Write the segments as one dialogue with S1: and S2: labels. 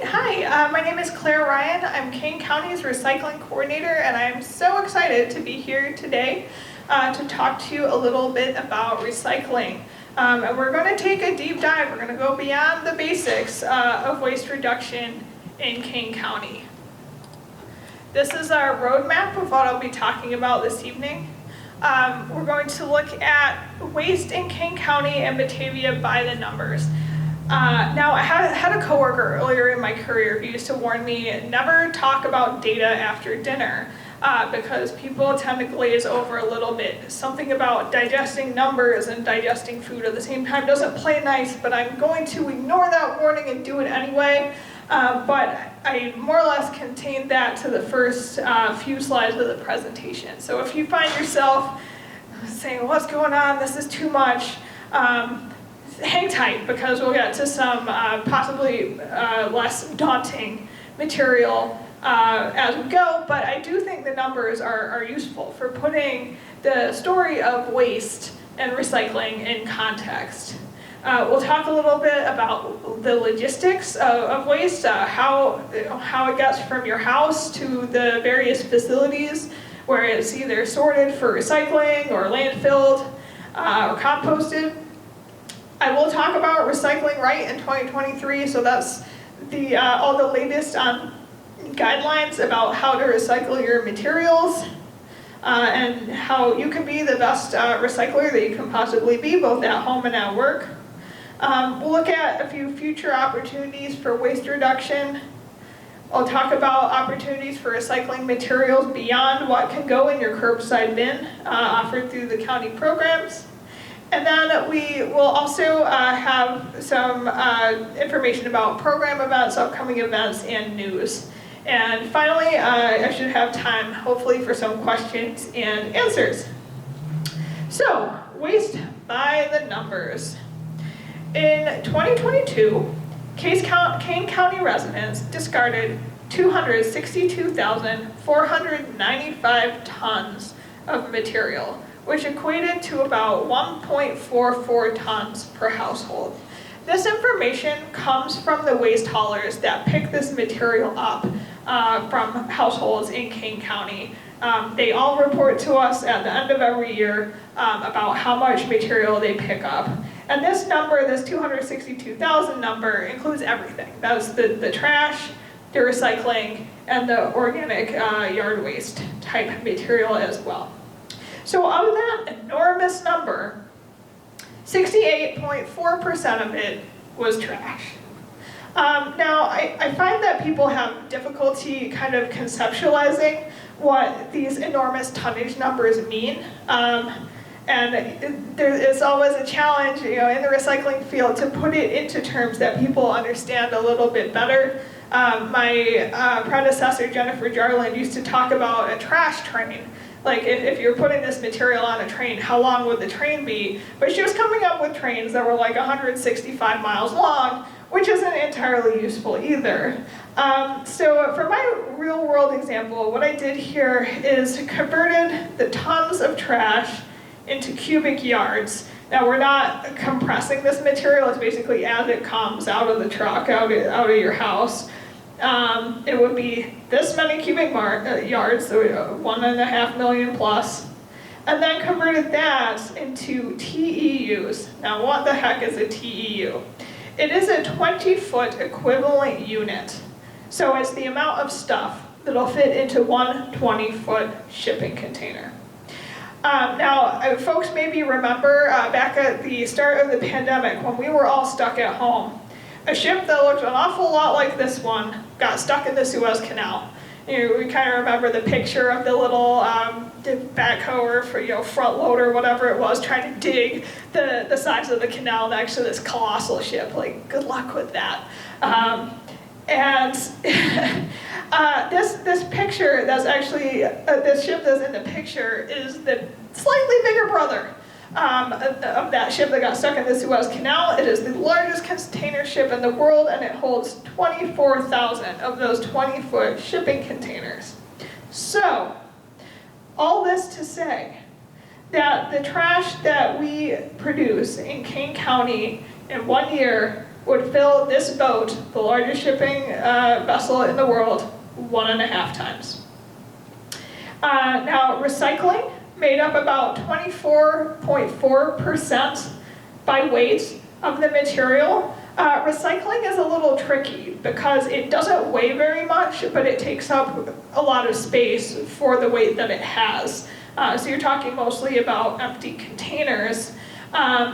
S1: My name is Claire Ryan. I'm Kane County's recycling coordinator, and I'm so excited to be here today to talk to you a little bit about recycling. And we're going to take a deep dive. We're going to go beyond the basics of waste reduction in Kane County. This is our roadmap of what I'll be talking about this evening. We're going to look at waste in Kane County and Batavia by the numbers. Now, I had a coworker earlier in my career who used to warn me, never talk about data after dinner, because people tend to glaze over a little bit. Something about digesting numbers and digesting food at the same time doesn't play nice, but I'm going to ignore that warning and do it anyway. But I more or less contained that to the first few slides of the presentation. So if you find yourself saying, what's going on, this is too much, hang tight, because we'll get to some possibly less daunting material as we go, but I do think the numbers are useful for putting the story of waste and recycling in context. We'll talk a little bit about the logistics of waste, how it gets from your house to the various facilities where it's either sorted for recycling or landfilled or composted. I will talk about Recycling Right in 2023, so that's all the latest guidelines about how to recycle your materials and how you can be the best recycler that you can possibly be, both at home and at work. We'll look at a few future opportunities for waste reduction. I'll talk about opportunities for recycling materials beyond what can go in your curbside bin offered through the county programs. And then we will also have some information about program events, upcoming events, and news. And finally, I should have time, hopefully, for some questions and answers. So, waste by the numbers. In 2022, Kane County residents discarded 262,495 tons of material, which equated to about 1.44 tons per household. This information comes from the waste haulers that pick this material up from households in Kane County. They all report to us at the end of every year about how much material they pick up. And this number, this 262,000 number, includes everything. That's the trash, the recycling, and the organic yard waste type material as well. So of that enormous number, 68.4% of it was trash. Now, I find that people have difficulty kind of conceptualizing what these enormous tonnage numbers mean. And it's always a challenge, in the recycling field to put it into terms that people understand a little bit better. My predecessor, Jennifer Jarland, used to talk about a trash train. Like, if you're putting this material on a train, how long would the train be? But she was coming up with trains that were like 165 miles long, which isn't entirely useful either. So for my real world example, what I did here is converted the tons of trash into cubic yards. Now, we're not compressing this material, it's basically as it comes out of the truck, out of your house. It would be this many cubic yards, so 1.5 million plus, and then converted that into TEUs. Now, what the heck is a TEU? It is a 20-foot equivalent unit. So it's the amount of stuff that'll fit into one 20-foot shipping container. Now, folks maybe remember back at the start of the pandemic when we were all stuck at home, a ship that looked an awful lot like this one got stuck in the Suez Canal. We kind of remember the picture of the little backhoe or front loader, whatever it was, trying to dig the sides of the canal next to this colossal ship. Like, good luck with that. This picture that's actually, this ship that's in the picture is the slightly bigger brother of that ship that got stuck in the Suez Canal. It is the largest container ship in the world, and it holds 24,000 of those 20-foot shipping containers. So, all this to say that the trash that we produce in Kane County in 1 year would fill this boat, the largest shipping vessel in the world, 1.5 times. Now, recycling made up about 24.4% by weight of the material. Recycling is a little tricky because it doesn't weigh very much, but it takes up a lot of space for the weight that it has. So you're talking mostly about empty containers.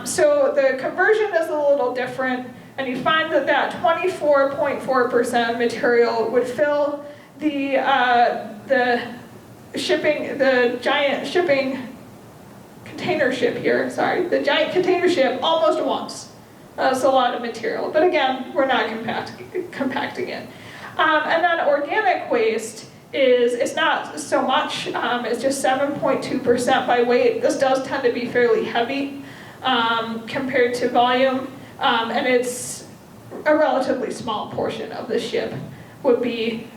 S1: So the conversion is a little different, and you find that that 24.4% material would fill the giant shipping container ship here, the giant container ship almost once. That's a lot of material, but again, we're not compacting it. And then organic waste it's not so much, it's just 7.2% by weight. This does tend to be fairly heavy compared to volume, and it's a relatively small portion of the ship would be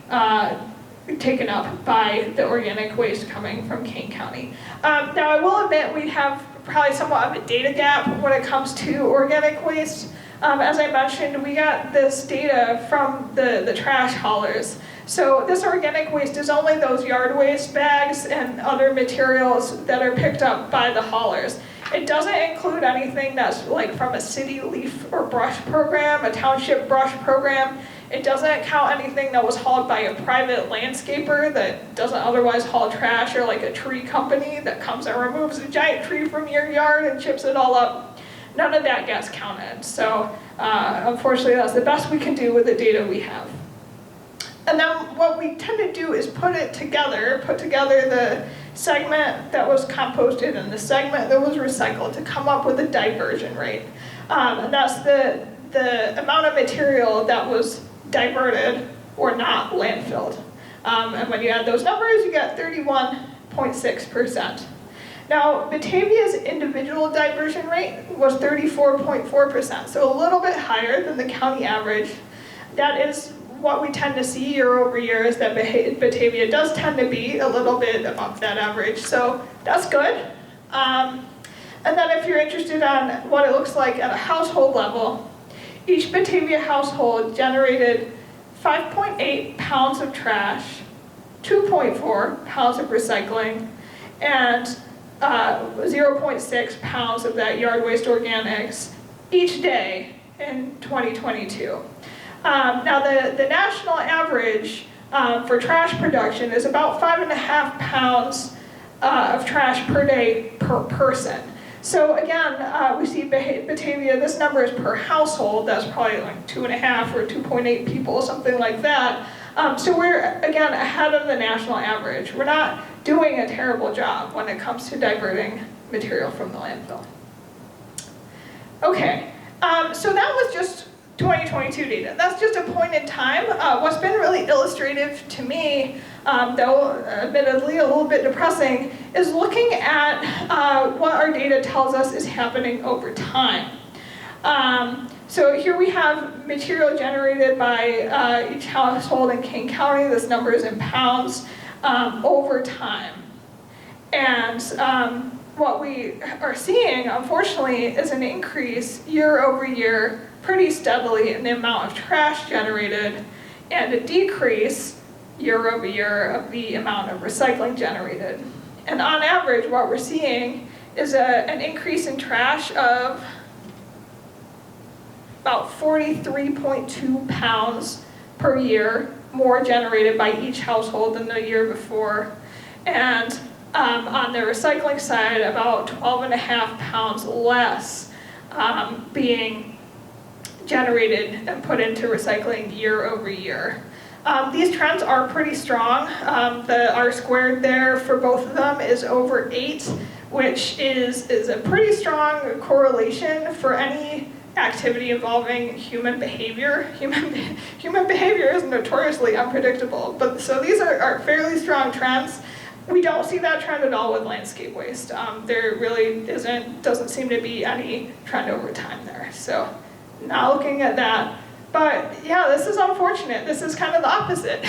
S1: taken up by the organic waste coming from Kane County. Now I will admit we have probably somewhat of a data gap when it comes to organic waste. As I mentioned, we got this data from the trash haulers. So this organic waste is only those yard waste bags and other materials that are picked up by the haulers. It doesn't include anything that's like from a city leaf or brush program, a township brush program. It doesn't count anything that was hauled by a private landscaper that doesn't otherwise haul trash, or like a tree company that comes and removes a giant tree from your yard and chips it all up. None of that gets counted. So unfortunately, that's the best we can do with the data we have. And then what we tend to do is put together the segment that was composted and the segment that was recycled to come up with a diversion rate. And that's the amount of material that was diverted or not landfilled. And when you add those numbers, you get 31.6%. Now, Batavia's individual diversion rate was 34.4%, so a little bit higher than the county average. That is what we tend to see year over year, is that Batavia does tend to be a little bit above that average, so that's good. And then if you're interested on what it looks like at a household level, each Batavia household generated 5.8 pounds of trash, 2.4 pounds of recycling, and 0.6 pounds of that yard waste organics each day in 2022. Now the national average for trash production is about 5.5 pounds of trash per day per person. So again, we see Batavia, this number is per household. That's probably like 2.5 or 2.8 people, something like that. So we're, again, ahead of the national average. We're not doing a terrible job when it comes to diverting material from the landfill. Okay, so that was just 2022 data. That's just a point in time. What's been really illustrative to me, though admittedly a little bit depressing, is looking at what our data tells us is happening over time. So here we have material generated by each household in Kane County. This number is in pounds over time. And what we are seeing, unfortunately, is an increase year over year pretty steadily in the amount of trash generated, and a decrease year over year of the amount of recycling generated. And on average, what we're seeing is an increase in trash of about 43.2 pounds per year more generated by each household than the year before. And on the recycling side, about 12.5 pounds less being generated and put into recycling year over year. These trends are pretty strong. The R squared there for both of them is over 8, which is a pretty strong correlation for any activity involving human behavior. Human behavior is notoriously unpredictable, but so these are fairly strong trends. We don't see that trend at all with landscape waste. There really doesn't seem to be any trend over time there. So not looking at that. But yeah, this is unfortunate. This is kind of the opposite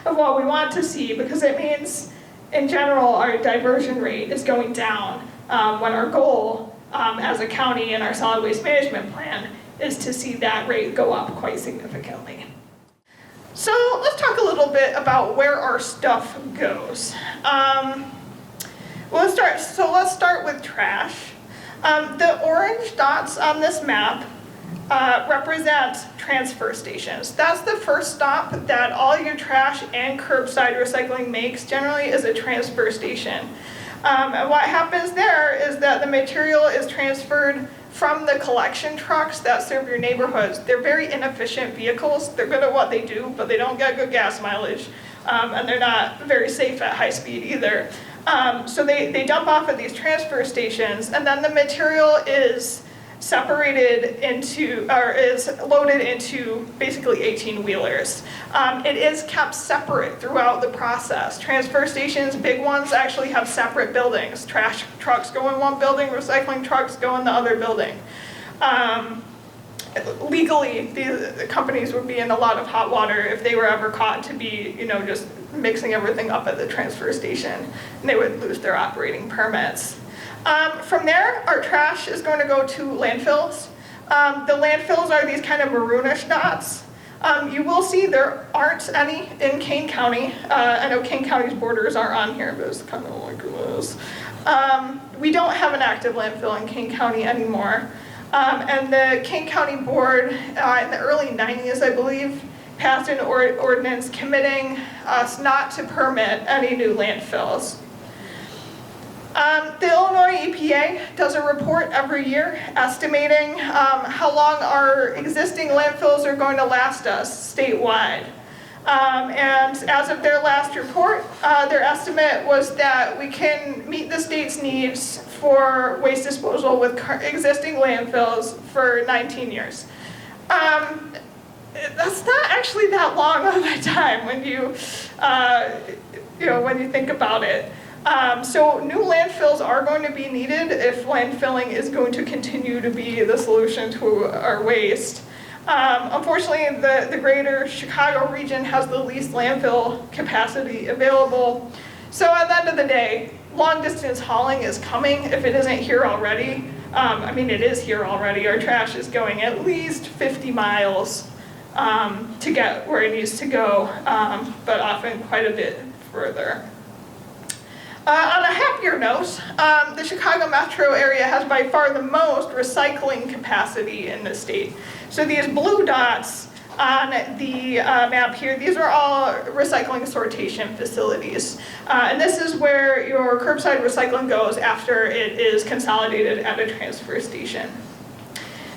S1: of what we want to see, because it means, in general, our diversion rate is going down when our goal as a county in our solid waste management plan is to see that rate go up quite significantly. So let's talk a little bit about where our stuff goes. Let's start with trash. The orange dots on this map represent transfer stations. That's the first stop that all your trash and curbside recycling makes, generally, is a transfer station. And what happens there is that the material is transferred from the collection trucks that serve your neighborhoods. They're very inefficient vehicles. They're good at what they do, but they don't get good gas mileage, and they're not very safe at high speed either. So they dump off at these transfer stations, and then the material is separated into, or is loaded into basically 18-wheelers. It is kept separate throughout the process. Transfer stations, big ones, actually have separate buildings. Trash trucks go in one building, recycling trucks go in the other building. Legally, the companies would be in a lot of hot water if they were ever caught to be, just mixing everything up at the transfer station, and they would lose their operating permits. From there, our trash is going to go to landfills. The landfills are these kind of maroonish dots. You will see there aren't any in Kane County. I know Kane County's borders aren't on here, but it's kind of like this. We don't have an active landfill in Kane County anymore. And the Kane County Board, in the early 90s, I believe, passed an ordinance committing us not to permit any new landfills. The Illinois EPA does a report every year estimating how long our existing landfills are going to last us statewide. And as of their last report, their estimate was that we can meet the state's needs for waste disposal with existing landfills for 19 years. That's not actually that long of a time when when you think about it. So new landfills are going to be needed if landfilling is going to continue to be the solution to our waste. Unfortunately, the greater Chicago region has the least landfill capacity available. So at the end of the day, long distance hauling is coming if it isn't here already. It is here already. Our trash is going at least 50 miles to get where it needs to go, but often quite a bit further. On a happier note, the Chicago metro area has by far the most recycling capacity in the state. So these blue dots on the map here, these are all recycling sortation facilities. And this is where your curbside recycling goes after it is consolidated at a transfer station.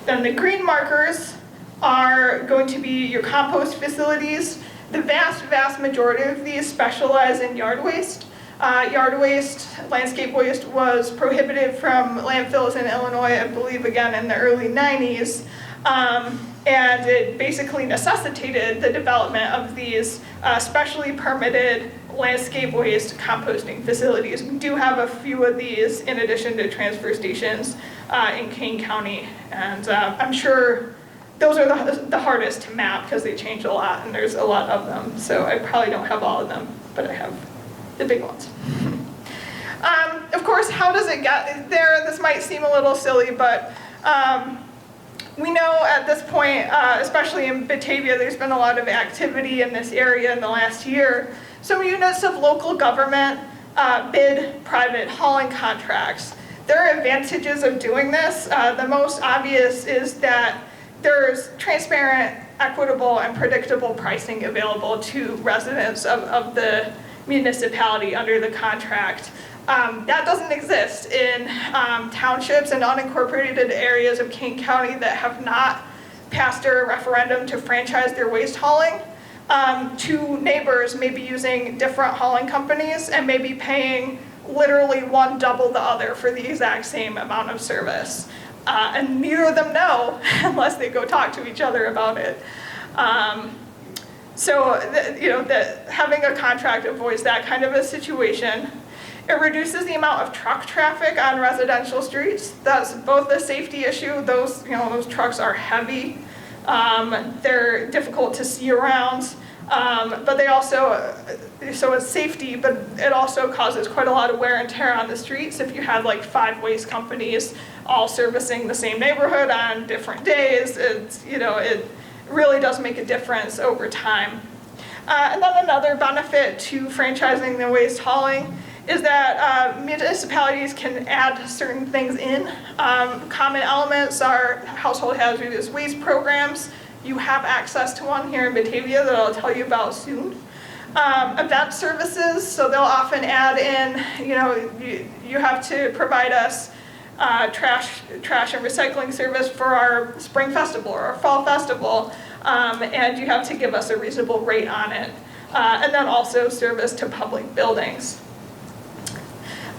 S1: Then the green markers are going to be your compost facilities. The vast majority of these specialize in yard waste. Yard waste, landscape waste was prohibited from landfills in Illinois, I believe, again in the early 90s. And it basically necessitated the development of these specially permitted landscape waste composting facilities. We do have a few of these in addition to transfer stations in Kane County. And I'm sure those are the hardest to map because they change a lot and there's a lot of them. So I probably don't have all of them, but I have the big ones. Of course, how does it get there? This might seem a little silly, but we know at this point, especially in Batavia, there's been a lot of activity in this area in the last year. Some units of local government bid private hauling contracts. There are advantages of doing this. The most obvious is that there's transparent, equitable, and predictable pricing available to residents of the municipality under the contract. That doesn't exist in townships and unincorporated areas of Kane County that have not passed a referendum to franchise their waste hauling. Two neighbors may be using different hauling companies and may be paying literally one double the other for the exact same amount of service. And neither of them know unless they go talk to each other about it. Having a contract avoids that kind of a situation. It reduces the amount of truck traffic on residential streets. That's both a safety issue. Those trucks are heavy. They're difficult to see around. But they also, so it's safety, but it also causes quite a lot of wear and tear on the streets. If you have like 5 waste companies all servicing the same neighborhood on different days. It really does make a difference over time. And then another benefit to franchising the waste hauling is that municipalities can add certain things in. Common elements are household hazardous waste programs. You have access to one here in Batavia that I'll tell you about soon. Event services, so they'll often add in, you have to provide us trash and recycling service for our spring festival or our fall festival, and you have to give us a reasonable rate on it. And then also service to public buildings.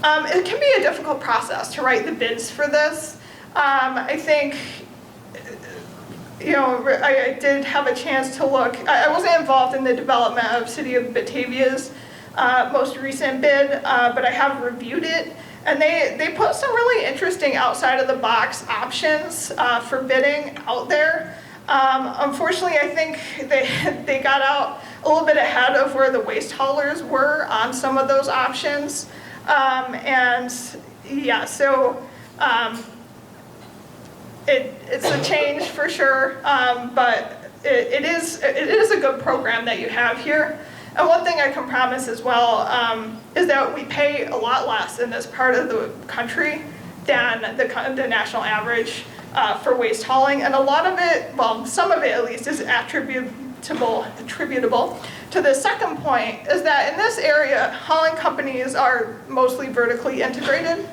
S1: It can be a difficult process to write the bids for this. I think, I did have a chance to look. I wasn't involved in the development of City of Batavia's most recent bid, but I have reviewed it. And they put some really interesting outside of the box options for bidding out there. Unfortunately, I think they got out a little bit ahead of where the waste haulers were on some of those options. It's a change for sure, but it is a good program that you have here. And one thing I can promise as well is that we pay a lot less in this part of the country than the national average for waste hauling. And a lot of it, well, some of it at least, is attributable to the second point, is that in this area, hauling companies are mostly vertically integrated.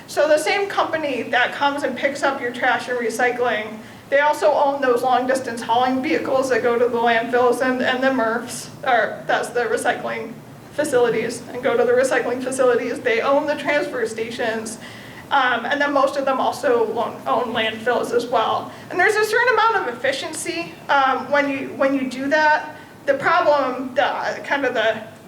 S1: So the same company that comes and picks up your trash and recycling, they also own those long distance hauling vehicles that go to the landfills and the MRFs, or that's the recycling facilities, and go to the recycling facilities. They own the transfer stations, and then most of them also own landfills as well. And there's a certain amount of efficiency when you do that. The problem, the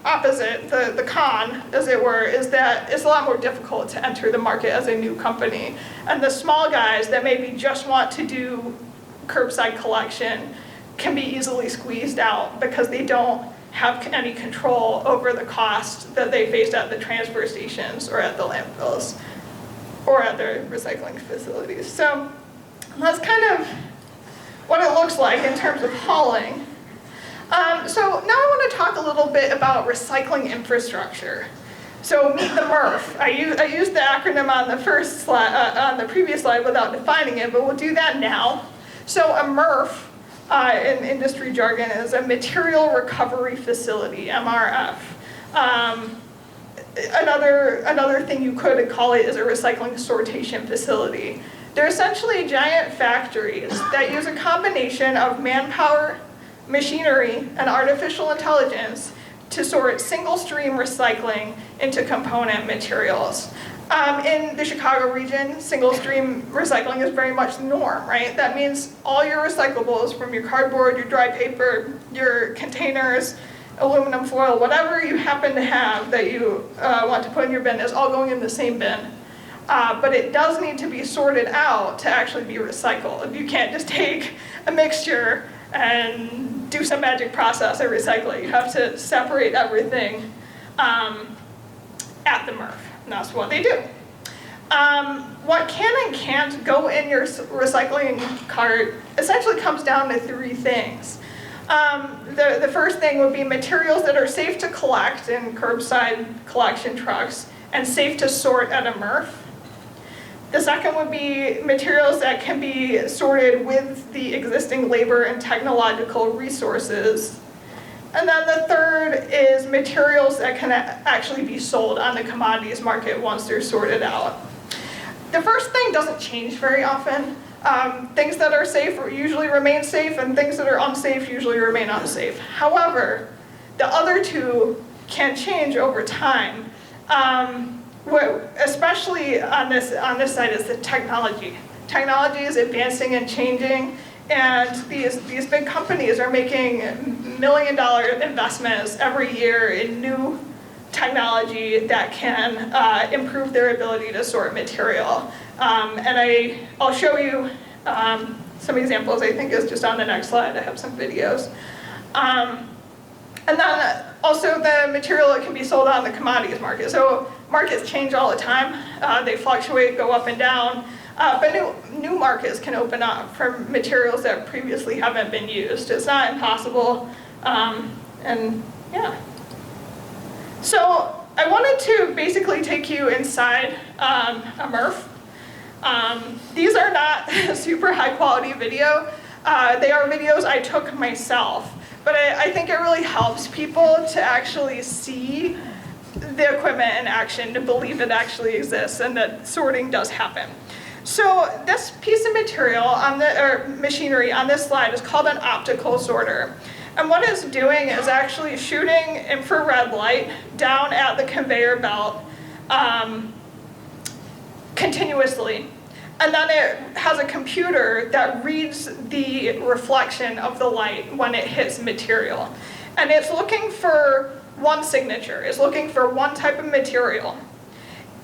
S1: opposite, the con, as it were, is that it's a lot more difficult to enter the market as a new company. And the small guys that maybe just want to do curbside collection can be easily squeezed out because they don't have any control over the cost that they face at the transfer stations or at the landfills or at their recycling facilities. So that's kind of what it looks like in terms of hauling. So now I want to talk a little bit about recycling infrastructure. So meet the MRF. I used the acronym on the first slide, on the previous slide without defining it, but we'll do that now. So a MRF in industry jargon is a material recovery facility, MRF. Another thing you could call it is a recycling sortation facility. They're essentially giant factories that use a combination of manpower, machinery, and artificial intelligence to sort single stream recycling into component materials. In the Chicago region, single stream recycling is very much the norm, right? That means all your recyclables, from your cardboard, your dry paper, your containers, aluminum foil, whatever you happen to have that you want to put in your bin, is all going in the same bin. But it does need to be sorted out to actually be recycled. You can't just take a mixture and do some magic process and recycle it. You have to separate everything at the MRF, and that's what they do. What can and can't go in your recycling cart essentially comes down to three things. The first thing would be materials that are safe to collect in curbside collection trucks and safe to sort at a MRF. The second would be materials that can be sorted with the existing labor and technological resources. And then the third is materials that can actually be sold on the commodities market once they're sorted out. The first thing doesn't change very often. Things that are safe usually remain safe, and things that are unsafe usually remain unsafe. However, the other two can change over time. Especially on this side is the technology. Technology is advancing and changing, and these big companies are making $1 million investments every year in new technology that can improve their ability to sort material. And I'll show you some examples. I think is just on the next slide. I have some videos. And then also the material that can be sold on the commodities market. So markets change all the time. They fluctuate, go up and down. But new markets can open up for materials that previously haven't been used. It's not impossible, and yeah. So I wanted to basically take you inside a MRF. These are not super high quality video. They are videos I took myself, but I think it really helps people to actually see the equipment in action, to believe it actually exists and that sorting does happen. So this piece of material or machinery on this slide is called an optical sorter. And what it's doing is actually shooting infrared light down at the conveyor belt continuously. And then it has a computer that reads the reflection of the light when it hits material. And it's looking for one signature, it's looking for one type of material.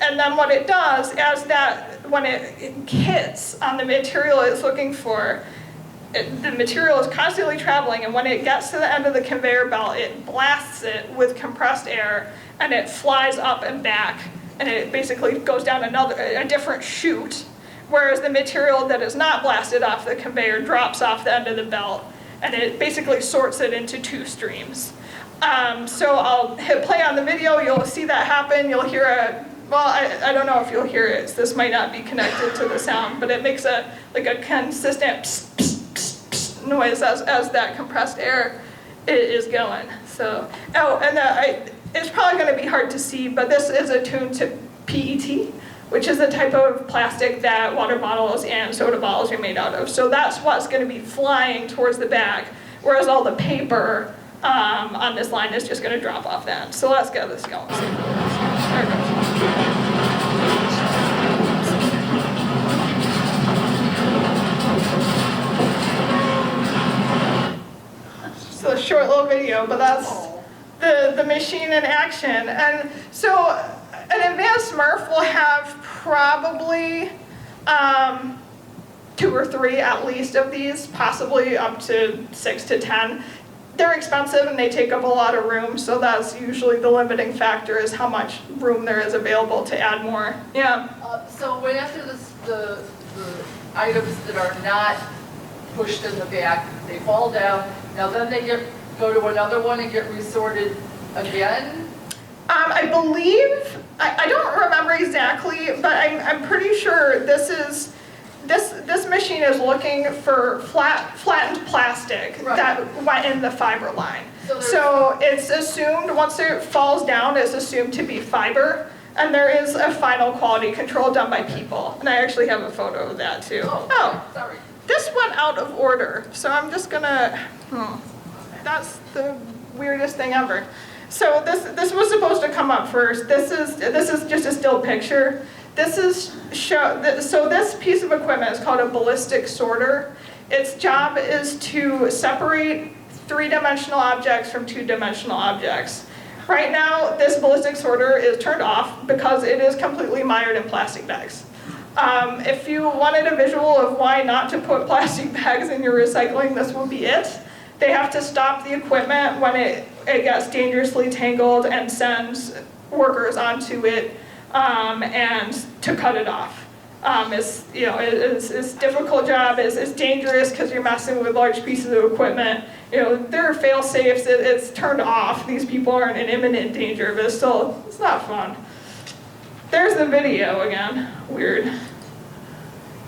S1: And then what it does is that when it hits on the material it's looking for, the material is constantly traveling, and when it gets to the end of the conveyor belt, it blasts it with compressed air, and it flies up and back, and it basically goes down a different chute, whereas the material that is not blasted off the conveyor drops off the end of the belt, and it basically sorts it into two streams. So I'll hit play on the video, you'll see that happen, you'll hear I don't know if you'll hear it, this might not be connected to the sound, but it makes a consistent psst, psst, psst, psst noise as that compressed air is going. So, it's probably going to be hard to see, but this is attuned to PET, which is the type of plastic that water bottles and soda bottles are made out of. So that's what's going to be flying towards the bag, whereas all the paper on this line is just going to drop off that. So let's get this going. There it goes. So a short little video, but that's the machine in action. And so an advanced MRF will have probably 2 or 3 at least of these, possibly up to 6 to 10. They're expensive and they take up a lot of room, so that's usually the limiting factor, is how much room there is available to add more. Yeah.
S2: So when after the items that are not pushed in the back, they fall down, now then they go to another one and get resorted again?
S1: I believe, I don't remember exactly, but I'm pretty sure this machine is looking for flattened plastic that went in the fiber line. So it's assumed, once it falls down, it's assumed to be fiber, and there is a final quality control done by people. And I actually have a photo of that too.
S2: Oh, sorry.
S1: This went out of order, so I'm just gonna, that's the weirdest thing ever. So this was supposed to come up first. This is just a still picture. So this piece of equipment is called a ballistic sorter. Its job is to separate 3-dimensional objects from 2-dimensional objects. Right now, this ballistic sorter is turned off because it is completely mired in plastic bags. If you wanted a visual of why not to put plastic bags in your recycling, this will be it. They have to stop the equipment when it gets dangerously tangled and sends workers onto it and to cut it off. It's a difficult job, it's dangerous because you're messing with large pieces of equipment. There are fail safes, it's turned off. These people aren't in imminent danger, but it's not fun. There's the video again, weird.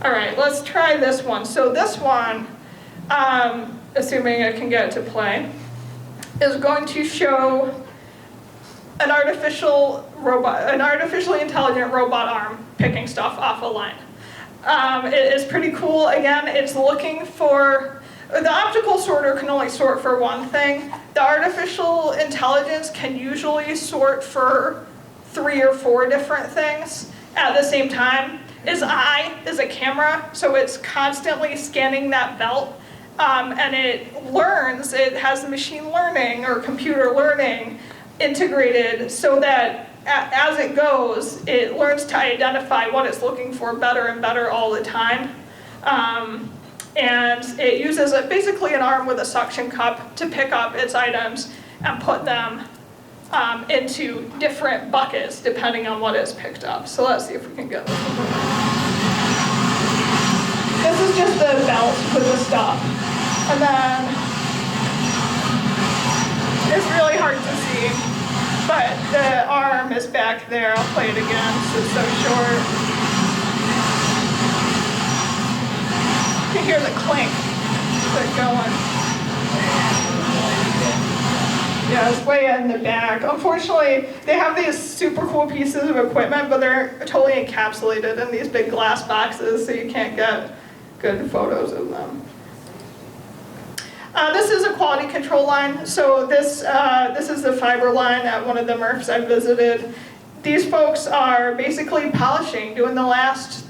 S1: All right, let's try this one. So this one, assuming I can get it to play, is going to show an artificially intelligent robot arm picking stuff off a line. It is pretty cool. Again, it's looking for, the optical sorter can only sort for one thing. The artificial intelligence can usually sort for 3 or 4 different things at the same time. Its eye is a camera, so it's constantly scanning that belt, and it learns, it has machine learning or computer learning integrated so that as it goes, it learns to identify what it's looking for better and better all the time. And it uses basically an arm with a suction cup to pick up its items and put them into different buckets depending on what is picked up. So let's see if we can get this. This is just the belt with the stuff. And then it's really hard to see, but the arm is back there. I'll play it again, so it's so short. You can hear the clink. It's going. Yeah, it's way in the back. Unfortunately, they have these super cool pieces of equipment, but they're totally encapsulated in these big glass boxes, so you can't get good photos of them. This is a quality control line. So this is the fiber line at one of the MRFs I visited. These folks are basically polishing, doing the last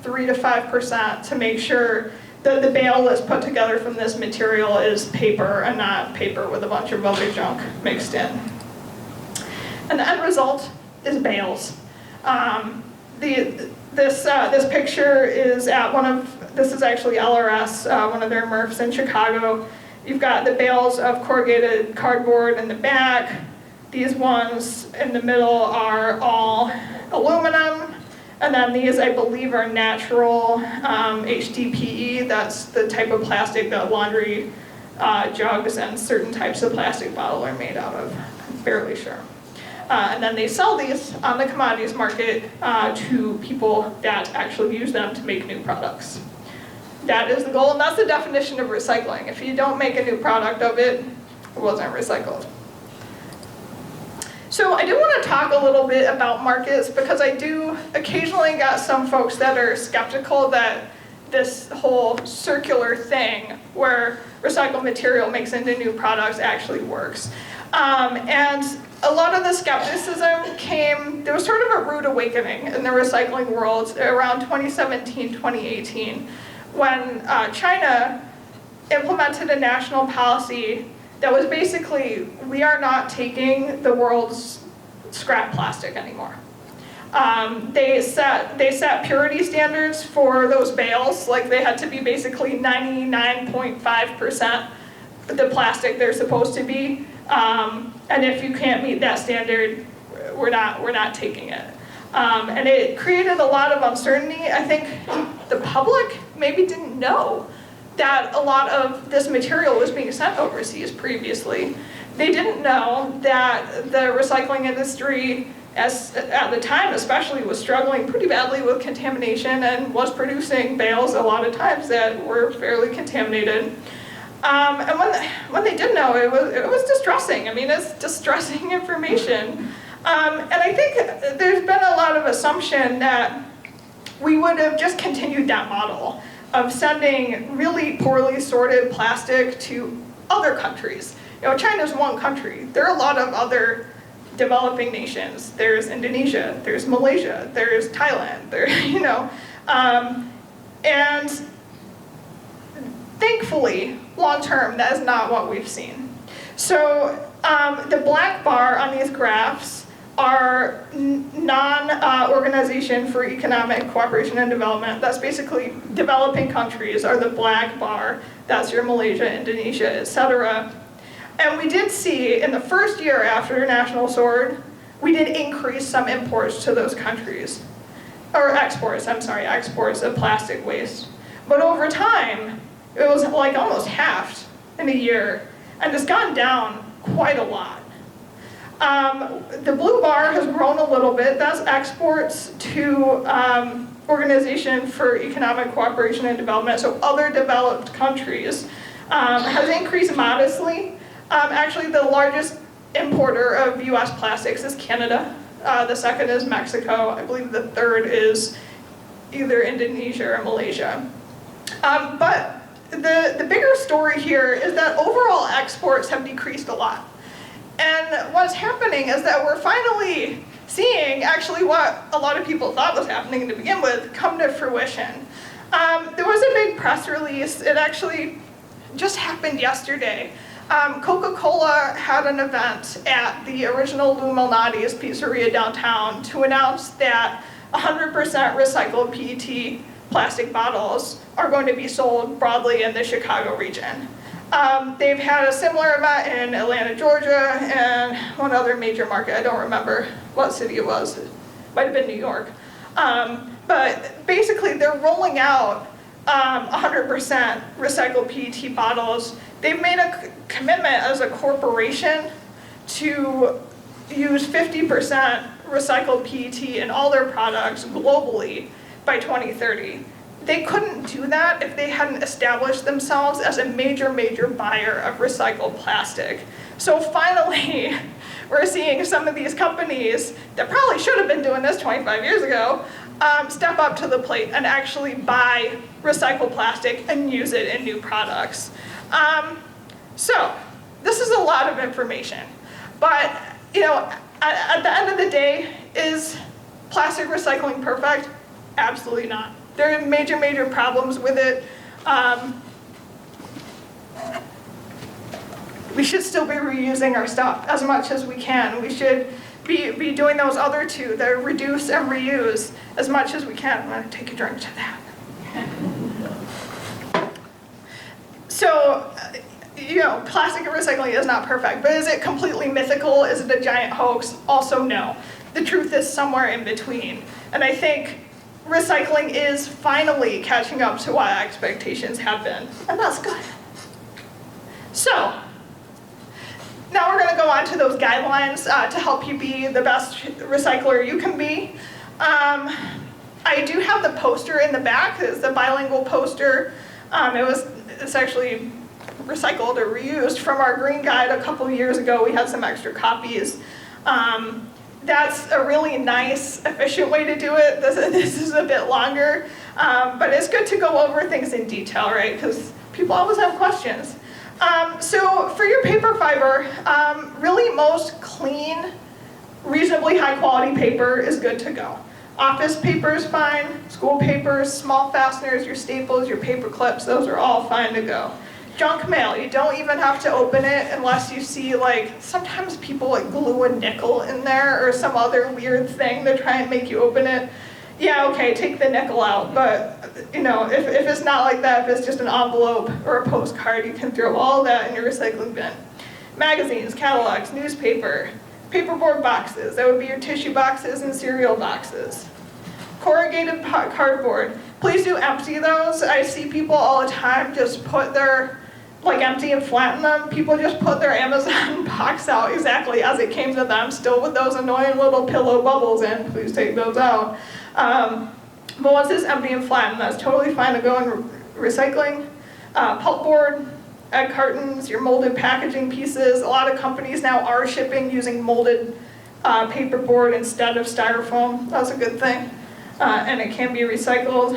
S1: 3 to 5% to make sure that the bale that's put together from this material is paper and not paper with a bunch of other junk mixed in. And the end result is bales. This picture is at this is actually LRS, one of their MRFs in Chicago. You've got the bales of corrugated cardboard in the back. These ones in the middle are all aluminum. And then these, I believe, are natural HDPE. That's the type of plastic that laundry jugs and certain types of plastic bottle are made out of. I'm fairly sure. And then they sell these on the commodities market to people that actually use them to make new products. That is the goal, and that's the definition of recycling. If you don't make a new product of it, it wasn't recycled. So I do want to talk a little bit about markets, because I do occasionally get some folks that are skeptical that this whole circular thing where recycled material makes into new products actually works. And a lot of the skepticism there was sort of a rude awakening in the recycling world around 2017, 2018, when China implemented a national policy that was basically, we are not taking the world's scrap plastic anymore. They set purity standards for those bales, like they had to be basically 99.5% the plastic they're supposed to be. And if you can't meet that standard, we're not taking it. And it created a lot of uncertainty. I think the public maybe didn't know that a lot of this material was being sent overseas previously. They didn't know that the recycling industry, at the time especially, was struggling pretty badly with contamination and was producing bales a lot of times that were fairly contaminated. And when they did know, it was distressing. I mean, it's distressing information. And I think there's been a lot of assumption that we would have just continued that model of sending really poorly sorted plastic to other countries. You know, China's one country. There are a lot of other developing nations. There's Indonesia, there's Malaysia, there's Thailand, and thankfully, long term, that is not what we've seen. So the black bar on these graphs are non-Organization for Economic Cooperation and Development. That's basically developing countries are the black bar. That's your Malaysia, Indonesia, etc. And we did see in the first year after National Sword, we did increase some imports to those countries. Or exports of plastic waste. But over time, it was like almost halved in a year, and it's gone down quite a lot. The blue bar has grown a little bit. That's exports to Organization for Economic Cooperation and Development, so other developed countries, has increased modestly. Actually, the largest importer of US plastics is Canada. The second is Mexico. I believe the third is either Indonesia or Malaysia. But the bigger story here is that overall exports have decreased a lot. And what's happening is that we're finally seeing actually what a lot of people thought was happening to begin with come to fruition. There was a big press release. It actually just happened yesterday. Coca-Cola had an event at the original Lou Malnati's pizzeria downtown to announce that 100% recycled PET plastic bottles are going to be sold broadly in the Chicago region. They've had a similar event in Atlanta, Georgia, and one other major market. I don't remember what city it was. It might have been New York. But basically, they're rolling out 100% recycled PET bottles. They've made a commitment as a corporation to use 50% recycled PET in all their products globally by 2030. They couldn't do that if they hadn't established themselves as a major buyer of recycled plastic. So finally, we're seeing some of these companies that probably should have been doing this 25 years ago step up to the plate and actually buy recycled plastic and use it in new products. So this is a lot of information, but at the end of the day, is plastic recycling perfect? Absolutely not. There are major problems with it. We should still be reusing our stuff as much as we can. We should be doing those other two, the reduce and reuse, as much as we can. I'm going to take a drink to that. So, plastic recycling is not perfect, but is it completely mythical? Is it a giant hoax? Also, no. The truth is somewhere in between. And I think recycling is finally catching up to what expectations have been, and that's good. So, now we're going to go on to those guidelines to help you be the best recycler you can be. I do have the poster in the back. It's the bilingual poster. It's actually recycled or reused from our green guide a couple years ago. We had some extra copies. That's a really nice, efficient way to do it. This is a bit longer, but it's good to go over things in detail, right? Because people always have questions. So for your paper fiber, really most clean, reasonably high quality paper is good to go. Office paper is fine, school papers, small fasteners, your staples, your paper clips, those are all fine to go. Junk mail, you don't even have to open it unless you see, sometimes people glue a nickel in there or some other weird thing to try and make you open it. Yeah, okay, take the nickel out, but if it's not like that, if it's just an envelope or a postcard, you can throw all that in your recycling bin. Magazines, catalogs, newspaper, paperboard boxes, that would be your tissue boxes and cereal boxes. Corrugated cardboard, please do empty those. I see people all the time just put their, empty and flatten them. People just put their Amazon box out exactly as it came to them, still with those annoying little pillow bubbles in. Please take those out. But once it's empty and flattened, that's totally fine to go in recycling. Pulpboard, egg cartons, your molded packaging pieces. A lot of companies now are shipping using molded paperboard instead of styrofoam. That's a good thing. And it can be recycled.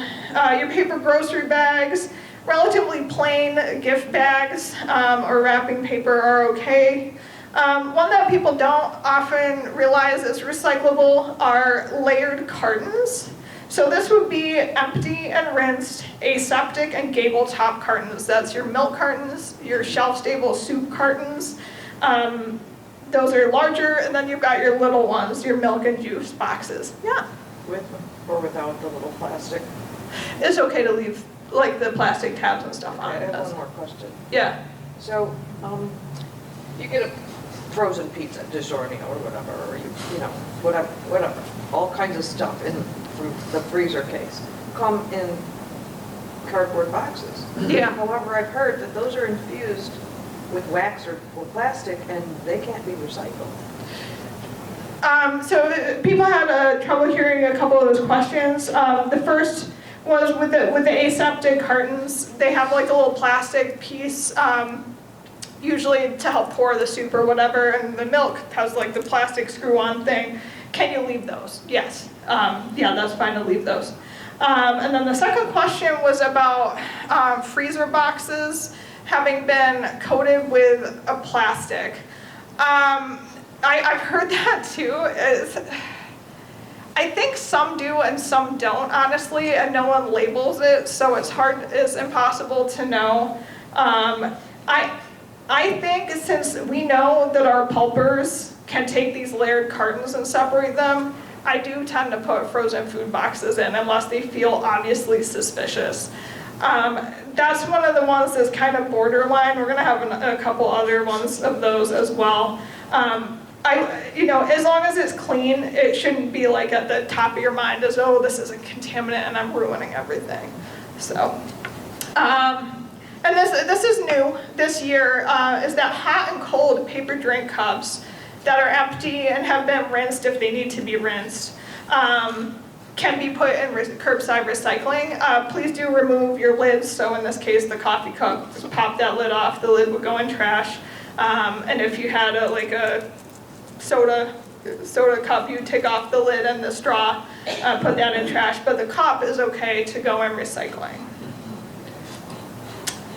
S1: Your paper grocery bags, relatively plain gift bags or wrapping paper are okay. One that people don't often realize is recyclable are layered cartons. So this would be empty and rinsed aseptic and gable top cartons. That's your milk cartons, your shelf-stable soup cartons. Those are larger, and then you've got your little ones, your milk and juice boxes. Yeah?
S3: With or without the little plastic?
S1: It's okay to leave the plastic tabs and stuff on.
S3: I have one more question.
S1: Yeah.
S3: So, you get a frozen pizza, DiGiorno or whatever, or whatever, all kinds of stuff in the freezer case, come in cardboard boxes.
S1: Yeah.
S3: However, I've heard that those are infused with wax or plastic and they can't be recycled.
S1: So people had trouble hearing a couple of those questions. The first was with the aseptic cartons. They have a little plastic piece, usually to help pour the soup or whatever, and the milk has the plastic screw-on thing. Can you leave those? Yes. Yeah, that's fine to leave those. And then the second question was about freezer boxes having been coated with a plastic. I've heard that too. I think some do and some don't, honestly, and no one labels it, so it's impossible to know. I think since we know that our pulpers can take these layered cartons and separate them, I do tend to put frozen food boxes in unless they feel obviously suspicious. That's one of the ones that's kind of borderline. We're going to have a couple other ones of those as well. As long as it's clean, it shouldn't be at the top of your mind as, oh, this is a contaminant and I'm ruining everything. So, and this is new this year, is that hot and cold paper drink cups that are empty and have been rinsed if they need to be rinsed, can be put in curbside recycling. Please do remove your lids, so in this case the coffee cup, just pop that lid off, the lid would go in trash. And if you had a soda cup, you take off the lid and the straw, put that in trash, but the cup is okay to go in recycling.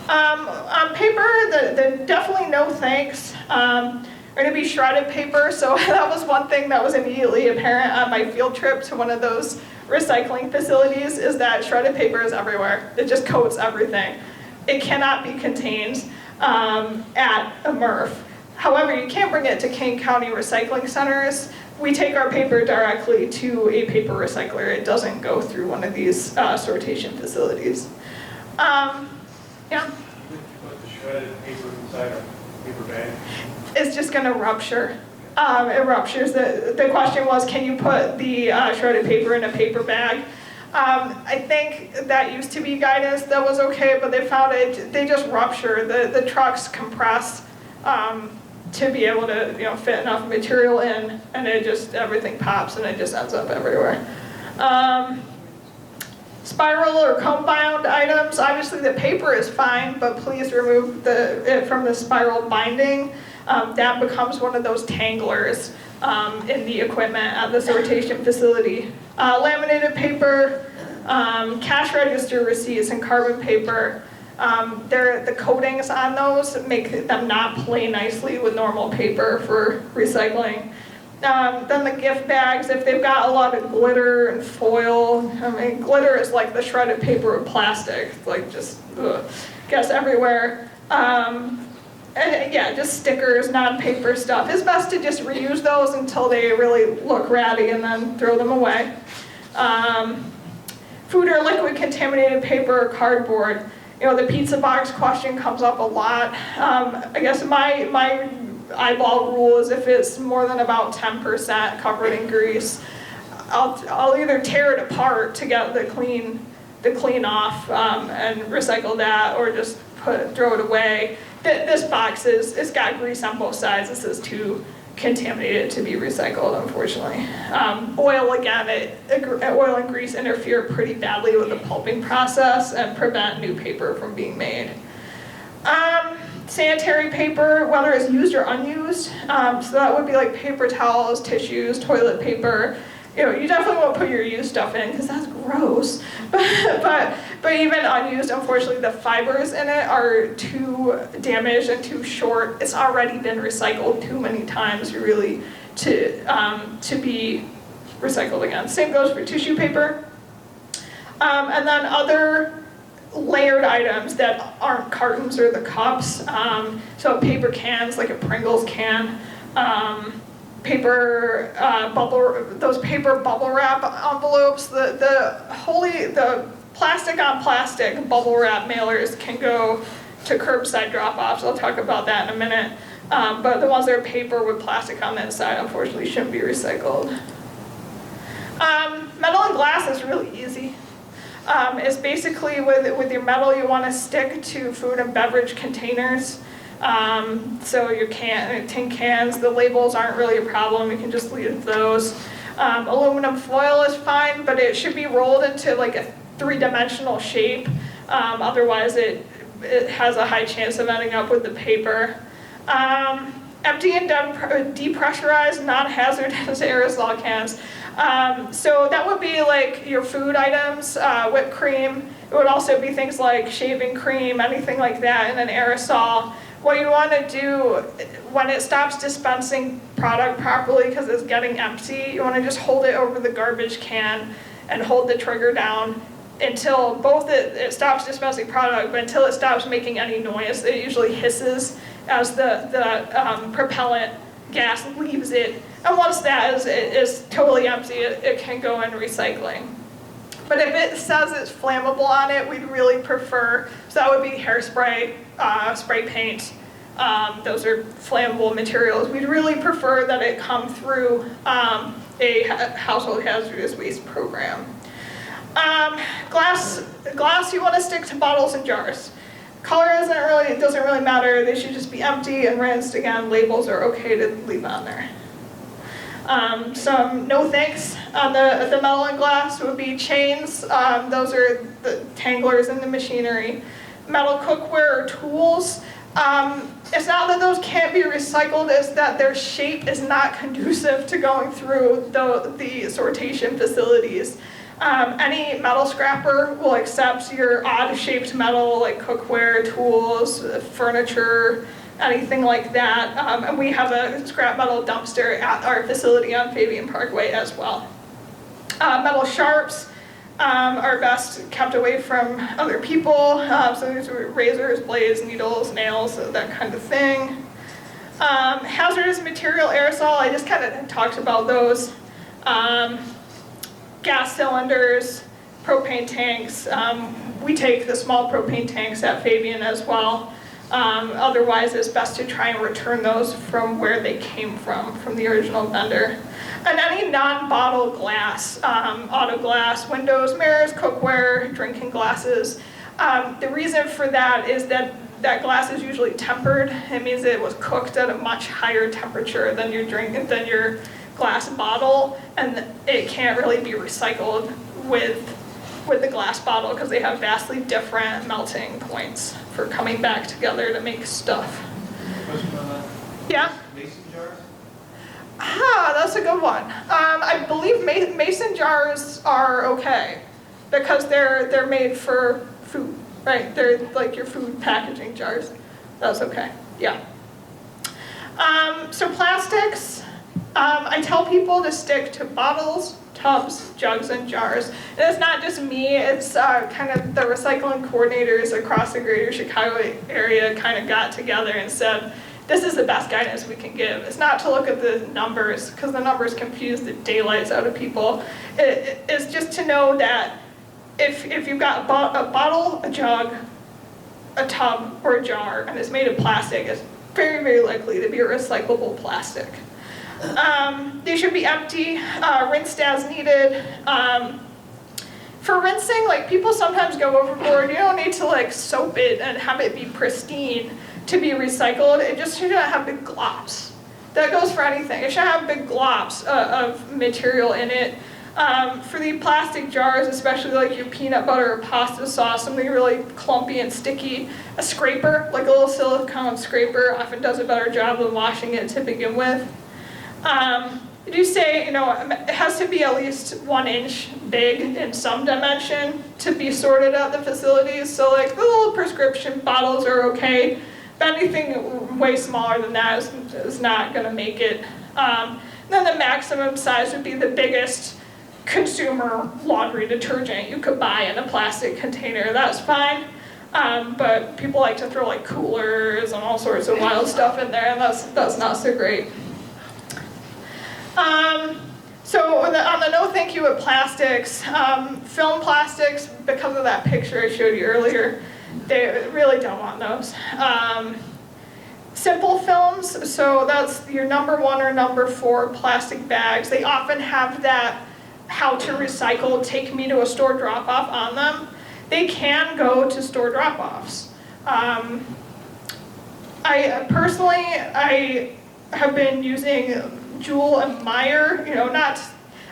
S1: On paper, the definitely no thanks are going to be shredded paper. So that was one thing that was immediately apparent on my field trip to one of those recycling facilities, is that shredded paper is everywhere. It just coats everything. It cannot be contained at a MRF. However, you can bring it to Kane County recycling centers. We take our paper directly to a paper recycler. It doesn't go through one of these sortation facilities. Yeah.
S4: Put the shredded paper inside a paper bag.
S1: It's just going to rupture. It ruptures. The question was, can you put the shredded paper in a paper bag? I think that used to be guidance that was okay, but they found they just rupture. The trucks compress to be able to fit enough material in, and everything pops and it just ends up everywhere. Spiral or cone bound items, obviously the paper is fine, but please remove it from the spiral binding. That becomes one of those tanglers in the equipment at the sortation facility. Laminated paper, cash register receipts, and carbon paper. The coatings on those make them not play nicely with normal paper for recycling. Then the gift bags, if they've got a lot of glitter and foil, glitter is like the shredded paper of plastic, like just gets everywhere. And yeah, just stickers, non-paper stuff. It's best to just reuse those until they really look ratty and then throw them away. Food or liquid contaminated paper or cardboard. The pizza box question comes up a lot. I guess my eyeball rule is if it's more than about 10% covered in grease, I'll either tear it apart to get the clean off and recycle that, or just throw it away. This box it's got grease on both sides. This is too contaminated to be recycled, unfortunately. Oil, again, oil and grease interfere pretty badly with the pulping process and prevent new paper from being made. Sanitary paper, whether it's used or unused, so that would be like paper towels, tissues, toilet paper. You definitely won't put your used stuff in because that's gross. But even unused, unfortunately, the fibers in it are too damaged and too short. It's already been recycled too many times, really, to be recycled again. Same goes for tissue paper. And then other layered items that aren't cartons or the cups. So paper cans, like a Pringles can. Paper those paper bubble wrap envelopes, the plastic on plastic bubble wrap mailers can go to curbside drop-offs. I'll talk about that in a minute. But the ones that are paper with plastic on the inside, unfortunately, shouldn't be recycled. Metal and glass is really easy. It's basically with your metal, you want to stick to food and beverage containers. So your tin cans, the labels aren't really a problem. You can just leave those. Aluminum foil is fine, but it should be rolled into like a three-dimensional shape. Otherwise, it has a high chance of ending up with the paper. Empty and depressurized, non-hazardous aerosol cans. So that would be like your food items, whipped cream. It would also be things like shaving cream, anything like that in an aerosol. What you want to do when it stops dispensing product properly because it's getting empty, you want to just hold it over the garbage can and hold the trigger down until both it stops dispensing product, but until it stops making any noise. It usually hisses as the propellant gas leaves it. And once that is totally empty, it can go in recycling. But if it says it's flammable on it, we'd really prefer, so that would be hairspray, spray paint. Those are flammable materials. We'd really prefer that it come through a household hazardous waste program. Glass, you want to stick to bottles and jars. Color it doesn't really matter. They should just be empty and rinsed. Again, labels are okay to leave on there. Some no thanks on the metal and glass would be chains. Those are the tanglers in the machinery. Metal cookware or tools. It's not that those can't be recycled, it's that their shape is not conducive to going through the sortation facilities. Any metal scrapper will accept your odd-shaped metal, like cookware, tools, furniture, anything like that. And we have a scrap metal dumpster at our facility on Fabian Parkway as well. Metal sharps are best kept away from other people. So these are razors, blades, needles, nails, that kind of thing. Hazardous material aerosol, I just kind of talked about those. Gas cylinders, propane tanks. We take the small propane tanks at Fabian as well. Otherwise, it's best to try and return those from where they came from the original vendor. And any non-bottle glass, auto glass, windows, mirrors, cookware, drinking glasses. The reason for that is that glass is usually tempered. It means it was cooked at a much higher temperature than your glass bottle, and it can't really be recycled with the glass bottle because they have vastly different melting points for coming back together to make stuff.
S4: Question on that?
S1: Yeah?
S4: Mason jars?
S1: That's a good one. I believe mason jars are okay because they're made for food, right? They're like your food packaging jars. That's okay. Yeah. So plastics. I tell people to stick to bottles, tubs, jugs, and jars. And it's not just me, it's kind of the recycling coordinators across the greater Chicago area kind of got together and said, this is the best guidance we can give. It's not to look at the numbers, because the numbers confuse the daylights out of people. It's just to know that if you've got a bottle, a jug, a tub, or a jar, and it's made of plastic, it's very, very likely to be a recyclable plastic. They should be empty, rinsed as needed. For rinsing, like people sometimes go overboard. You don't need to like soap it and have it be pristine to be recycled. It just shouldn't have big globs. That goes for anything. It should have big globs of material in it. For the plastic jars, especially like your peanut butter or pasta sauce, something really clumpy and sticky, a scraper, like a little silicone scraper, often does a better job than washing it to begin with. I do say, it has to be at least 1 inch big in some dimension to be sorted at the facilities. So like the little prescription bottles are okay, but anything way smaller than that is not going to make it. Then the maximum size would be the biggest consumer laundry detergent you could buy in a plastic container. That's fine. But people like to throw like coolers and all sorts of wild stuff in there, and that's not so great. So on the no thank you with plastics, film plastics, because of that picture I showed you earlier, they really don't want those. Simple films, so that's your number 1 or number 4 plastic bags. They often have that how to recycle, take me to a store drop-off on them. They can go to store drop-offs. I personally have been using Jewel and Meyer,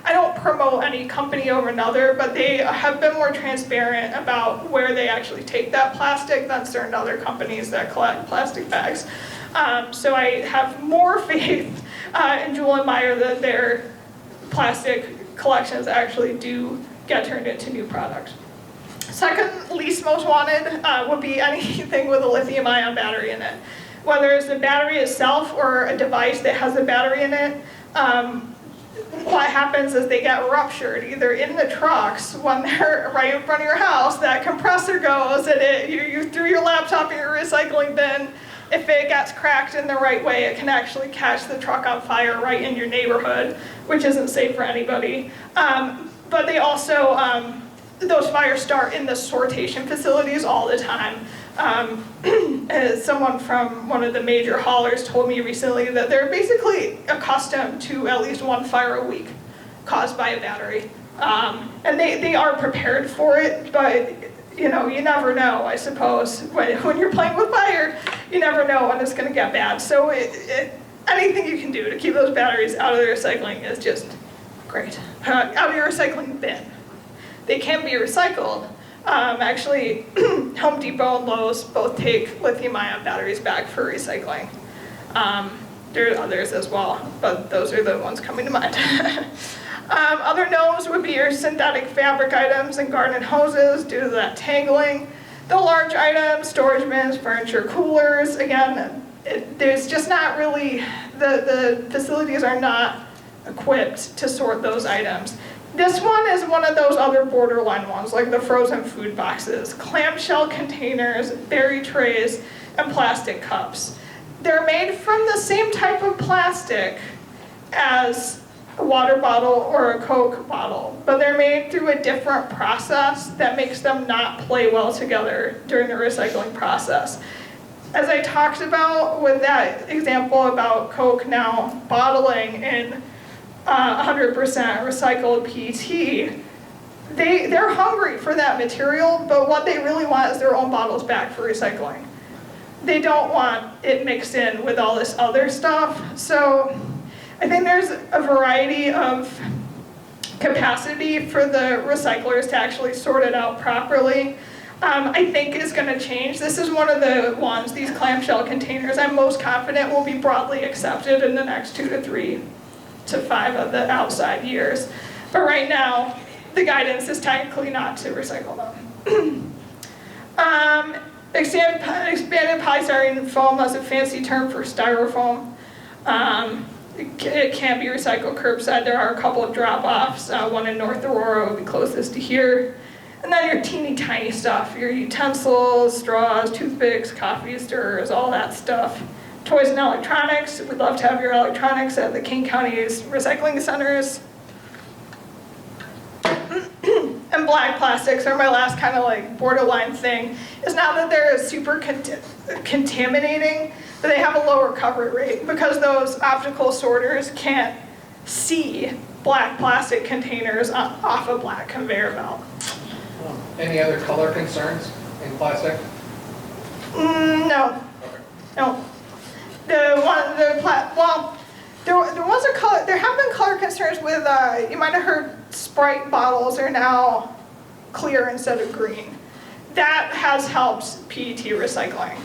S1: I don't promote any company over another, but they have been more transparent about where they actually take that plastic than certain other companies that collect plastic bags. So I have more faith in Jewel and Meyer that their plastic collections actually do get turned into new products. Second least most wanted would be anything with a lithium-ion battery in it. Whether it's the battery itself or a device that has a battery in it, what happens is they get ruptured, either in the trucks when they're right in front of your house, that compressor goes and you threw your laptop in your recycling bin. If it gets cracked in the right way, it can actually catch the truck on fire right in your neighborhood, which isn't safe for anybody. But they also, those fires start in the sortation facilities all the time. Someone from one of the major haulers told me recently that they're basically accustomed to at least 1 fire a week caused by a battery. And they are prepared for it, but you know, you never know, I suppose. When you're playing with fire, you never know when it's gonna get bad. So anything you can do to keep those batteries out of the recycling is just great. Out of your recycling bin. They can be recycled. Actually, Home Depot and Lowe's both take lithium-ion batteries back for recycling. There are others as well, but those are the ones coming to mind. Other no's would be your synthetic fabric items and garden hoses due to that tangling. The large items, storage bins, furniture, coolers, again, there's just not really, the facilities are not equipped to sort those items. This one is one of those other borderline ones, like the frozen food boxes, clamshell containers, berry trays, and plastic cups. They're made from the same type of plastic as a water bottle or a Coke bottle, but they're made through a different process that makes them not play well together during the recycling process. As I talked about with that example about Coke now bottling in 100% recycled PET, they're hungry for that material, but what they really want is their own bottles back for recycling. They don't want it mixed in with all this other stuff. So I think there's a variety of capacity for the recyclers to actually sort it out properly. I think is going to change. This is one of the ones, these clamshell containers, I'm most confident will be broadly accepted in the next 2 to 3 to 5 of the outside years. But right now, the guidance is technically not to recycle them. Expanded polystyrene foam is a fancy term for styrofoam. It can be recycled curbside. There are a couple of drop-offs. One in North Aurora would be closest to here. And then your teeny tiny stuff, your utensils, straws, toothpicks, coffee stirrers, all that stuff. Toys and electronics, we'd love to have your electronics at the King County's recycling centers. And black plastics are my last kind of like borderline thing. It's not that they're super contaminating, but they have a lower recovery rate because those optical sorters can't see black plastic containers off a black conveyor belt.
S5: Any other color concerns in plastic?
S1: No.
S5: Okay.
S1: No. There was a color, there have been color concerns with, you might have heard Sprite bottles are now clear instead of green. That has helped PET recycling.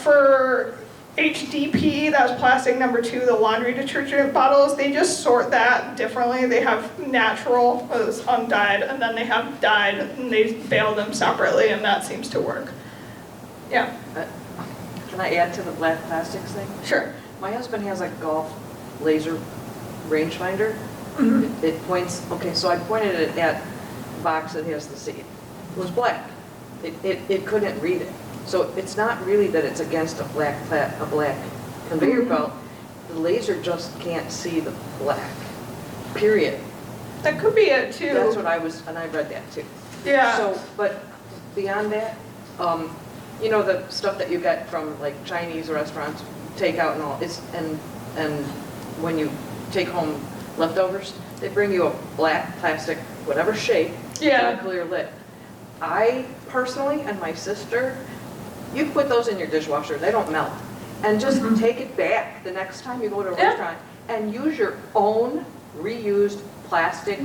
S1: For HDPE, that's plastic number 2, the laundry detergent bottles, they just sort that differently. They have natural, was undyed, and then they have dyed, and they bale them separately, and that seems to work. Yeah,
S3: Can I add to the black plastics thing?
S1: sure.
S3: My husband has a golf laser rangefinder. It points, okay, so I pointed it at the box that has the seed. It was black. It couldn't read it. So it's not really that it's against a black conveyor belt. The laser just can't see the black, period.
S1: That could be it too.
S3: That's what I was, and I read that too.
S1: Yeah.
S3: So, but beyond that, you know, the stuff that you get from like Chinese restaurants, takeout and all, and when you take home leftovers, they bring you a black plastic, whatever shape,
S1: Yeah.
S3: with a clear lid. I personally, and my sister, you put those in your dishwasher, they don't melt. And just take it back the next time you go to a
S1: Yeah.
S3: restaurant and use your own reused plastic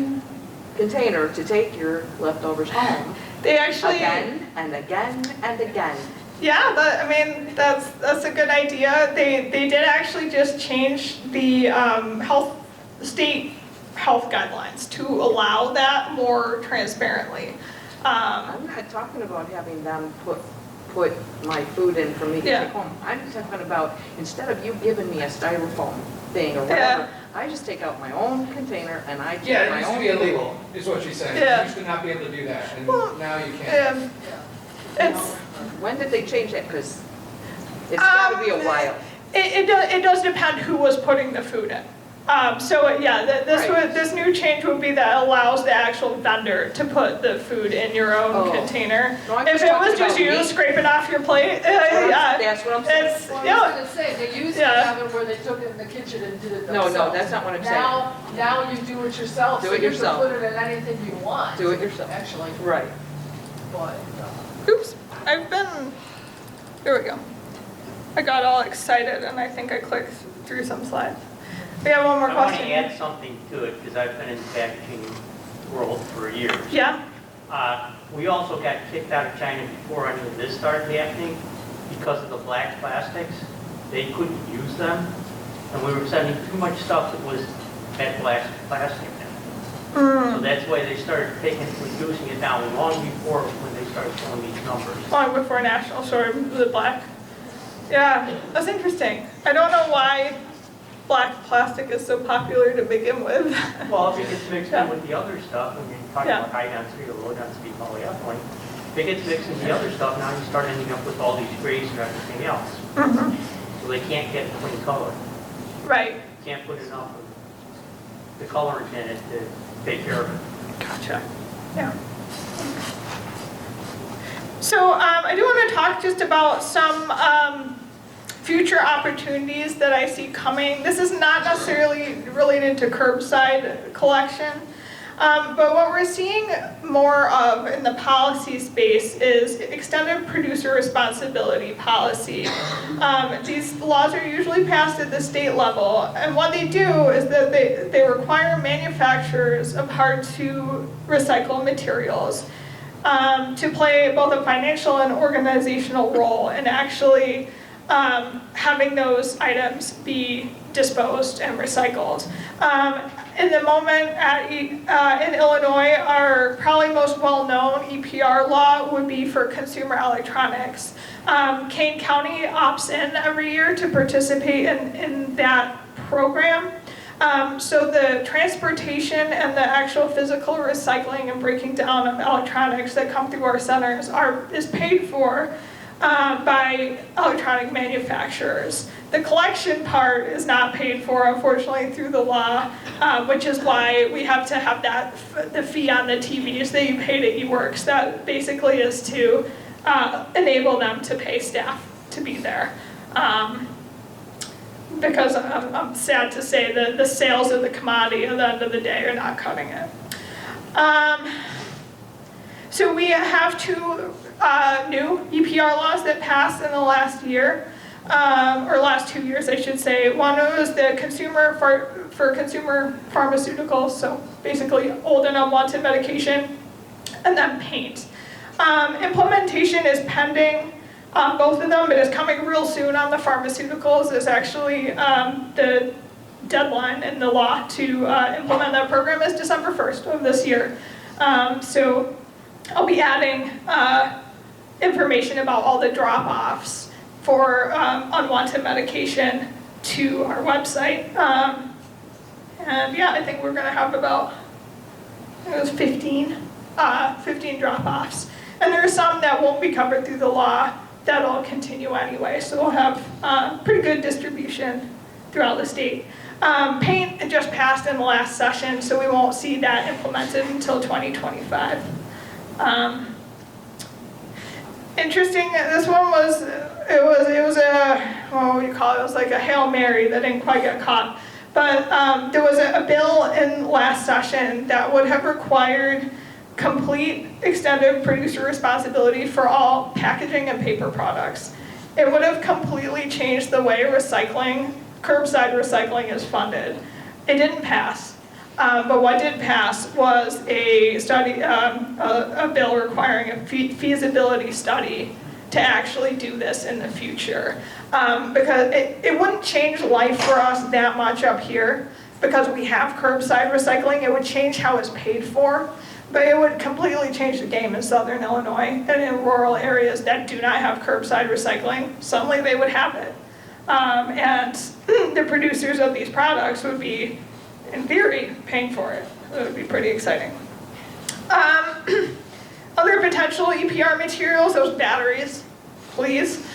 S3: container to take your leftovers home
S1: They actually,
S3: again and again and again.
S1: yeah, I mean, that's a good idea. They did actually just change the state health guidelines to allow that more transparently.
S3: I'm not talking about having them put my food in for me to
S1: Yeah.
S3: take home. I'm talking about, instead of you giving me a styrofoam thing or whatever, I just take out my own container and I take
S5: Yeah,
S3: my
S5: it used
S3: own
S5: to be
S3: food.
S5: illegal, is what she's saying.
S1: Yeah.
S5: You used to not be able to do that, and
S1: Well,
S5: now you can.
S1: It's,
S3: When did they change that? Because it's gotta be a while.
S1: it does depend who was putting the food in. So yeah, this
S3: Right.
S1: would, this new change would be that allows the actual vendor to put the food in your own
S3: Oh.
S1: container.
S3: No, I'm
S1: If
S3: just
S1: it
S3: talking
S1: was just
S3: about
S1: you
S3: meat.
S1: scraping off your plate, yeah,
S3: That's what I'm saying.
S1: it's,
S2: Well, I
S1: yeah,
S2: was gonna say, they used to
S1: Yeah.
S2: have it where they took it in the kitchen and did it
S3: No,
S2: themselves.
S3: no, that's not what I'm saying.
S2: Now you do it yourself.
S3: Do
S2: so
S3: it yourself.
S2: You can put it in anything you want.
S3: Do it yourself.
S2: Actually,
S3: Right.
S2: but,
S1: oops, there we go. I got all excited and I think I clicked through some slides. We have one more
S6: I want
S1: question.
S6: to add something to it, because I've been in the packaging world for years.
S1: Yeah,
S6: We also got kicked out of China before any of this started happening because of the black plastics. They couldn't use them, and we were sending too much stuff that was had black plastic in it. So that's why they started reducing it down long before when they started showing these numbers.
S1: long before National showed the black. Yeah, that's interesting. I don't know why black plastic is so popular to begin with.
S6: Well, if it gets mixed in with the other stuff, when you're talking
S1: Yeah.
S6: about high density or low density polyethylene, if it gets mixed in the other stuff, now you start ending up with all these grays and everything else.
S1: Mhm.
S6: So they can't get clean color.
S1: Right,
S6: Can't put enough of the colorant in it to take care of it.
S1: gotcha, yeah. So I do want to talk just about some future opportunities that I see coming. This is not necessarily related to curbside collection, but what we're seeing more of in the policy space is extended producer responsibility policy. These laws are usually passed at the state level, and what they do is that they require manufacturers of hard-to-recycle materials to play both a financial and organizational role in actually having those items be disposed and recycled. In the moment in Illinois, our probably most well-known EPR law would be for consumer electronics. Kane County opts in every year to participate in that program. So the transportation and the actual physical recycling and breaking down of electronics that come through our centers is paid for by electronic manufacturers. The collection part is not paid for, unfortunately, through the law, which is why we have to have the fee on the TVs that you pay to eWorks. That basically is to enable them to pay staff to be there. Because I'm sad to say that the sales of the commodity at the end of the day are not cutting it. So we have two new EPR laws that passed in the last year, or last 2 years, I should say. One was the consumer for consumer pharmaceuticals, so basically old and unwanted medication, and then paint. Implementation is pending. Both of them, it is coming real soon on the pharmaceuticals. Is actually the deadline in the law to implement that program is December 1st of this year. So I'll be adding information about all the drop-offs for unwanted medication to our website. And yeah, I think we're gonna have about, I think it was 15 drop-offs. And there are some that won't be covered through the law that'll continue anyway, so we'll have pretty good distribution throughout the state. Paint just passed in the last session, so we won't see that implemented until 2025. Interesting, this one was a, what do you call it, it was like a Hail Mary that didn't quite get caught. But there was a bill in last session that would have required complete extended producer responsibility for all packaging and paper products. It would have completely changed the way curbside recycling is funded. It didn't pass, but what did pass was a study, a bill requiring a feasibility study to actually do this in the future. Because it wouldn't change life for us that much up here, because we have curbside recycling. It would change how it's paid for. But it would completely change the game in southern Illinois and in rural areas that do not have curbside recycling. Suddenly they would have it. And the producers of these products would be, in theory, paying for it. It would be pretty exciting. Other potential EPR materials, those batteries, please.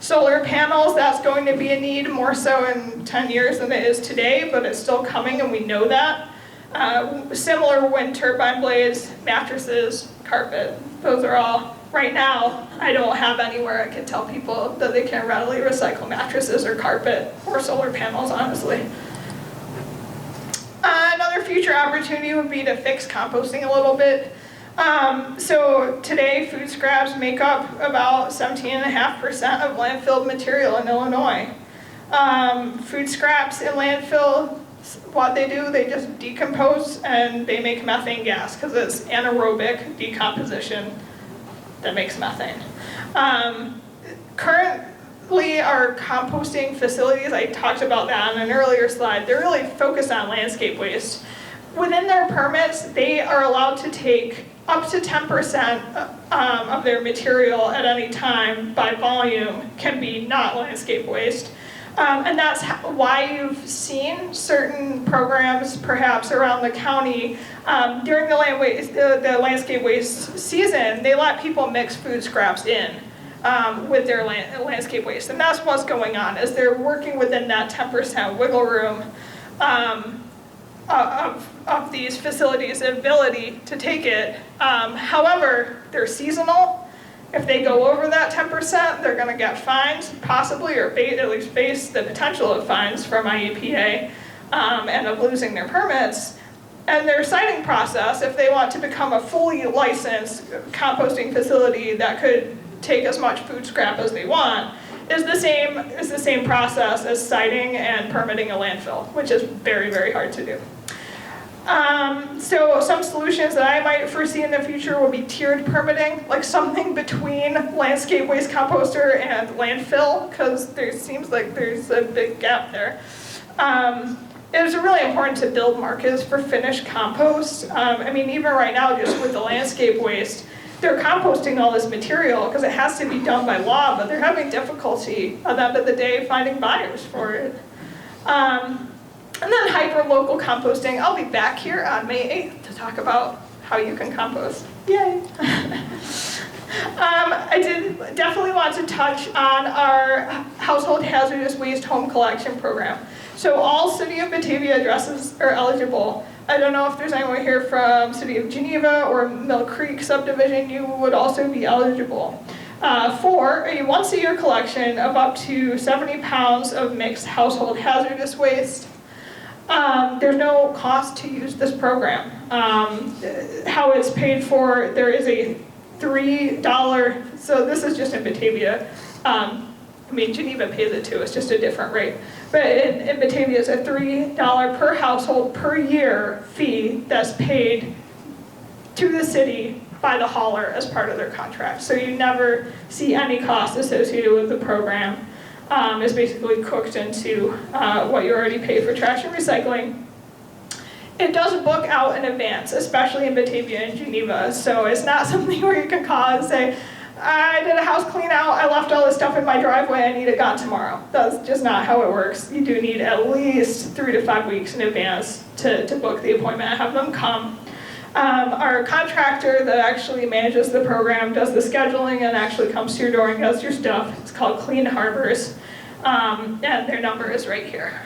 S1: Solar panels, that's going to be a need more so in 10 years than it is today, but it's still coming and we know that. Similar wind turbine blades, mattresses, carpet, those are all, right now, I don't have anywhere I can tell people that they can readily recycle mattresses or carpet or solar panels, honestly. Another future opportunity would be to fix composting a little bit. So today, food scraps make up about 17.5% of landfill material in Illinois. Food scraps in landfill, what they do, they just decompose and they make methane gas because it's anaerobic decomposition that makes methane. Currently, our composting facilities, I talked about that on an earlier slide, they're really focused on landscape waste. Within their permits, they are allowed to take up to 10% of their material at any time by volume can be not landscape waste. And that's why you've seen certain programs perhaps around the county during the landscape waste season, they let people mix food scraps in with their landscape waste. And that's what's going on, is they're working within that 10% wiggle room of these facilities' ability to take it. However, they're seasonal. If they go over that 10%, they're going to get fines, possibly, or at least face the potential of fines from IEPA and of losing their permits. And their siting process, if they want to become a fully licensed composting facility that could take as much food scrap as they want, is the same process as siting and permitting a landfill, which is very, very hard to do. So some solutions that I might foresee in the future will be tiered permitting, like something between landscape waste composter and landfill, because there seems like there's a big gap there. It is really important to build markets for finished compost. I mean, even right now, just with the landscape waste, they're composting all this material because it has to be done by law, but they're having difficulty at the end of the day finding buyers for it. And then hyper-local composting. I'll be back here on May 8th to talk about how you can compost. Yay! I did definitely want to touch on our household hazardous waste home collection program. So all City of Batavia addresses are eligible. I don't know if there's anyone here from City of Geneva or Mill Creek subdivision, you would also be eligible. For a once-a-year collection of up to 70 pounds of mixed household hazardous waste. There's no cost to use this program. How it's paid for, there is a $3, so this is just in Batavia. I mean, Geneva pays it too, it's just a different rate. But in Batavia, it's a $3 per household per year fee that's paid to the city by the hauler as part of their contract. So you never see any cost associated with the program. Is basically cooked into what you already pay for trash and recycling. It does book out in advance, especially in Batavia and Geneva, so it's not something where you can call and say, I did a house clean out, I left all this stuff in my driveway, I need it gone tomorrow. That's just not how it works. You do need at least 3 to 5 weeks in advance to book the appointment and have them come. Our contractor that actually manages the program does the scheduling and actually comes to your door and does your stuff. It's called Clean Harbors, and their number is right here,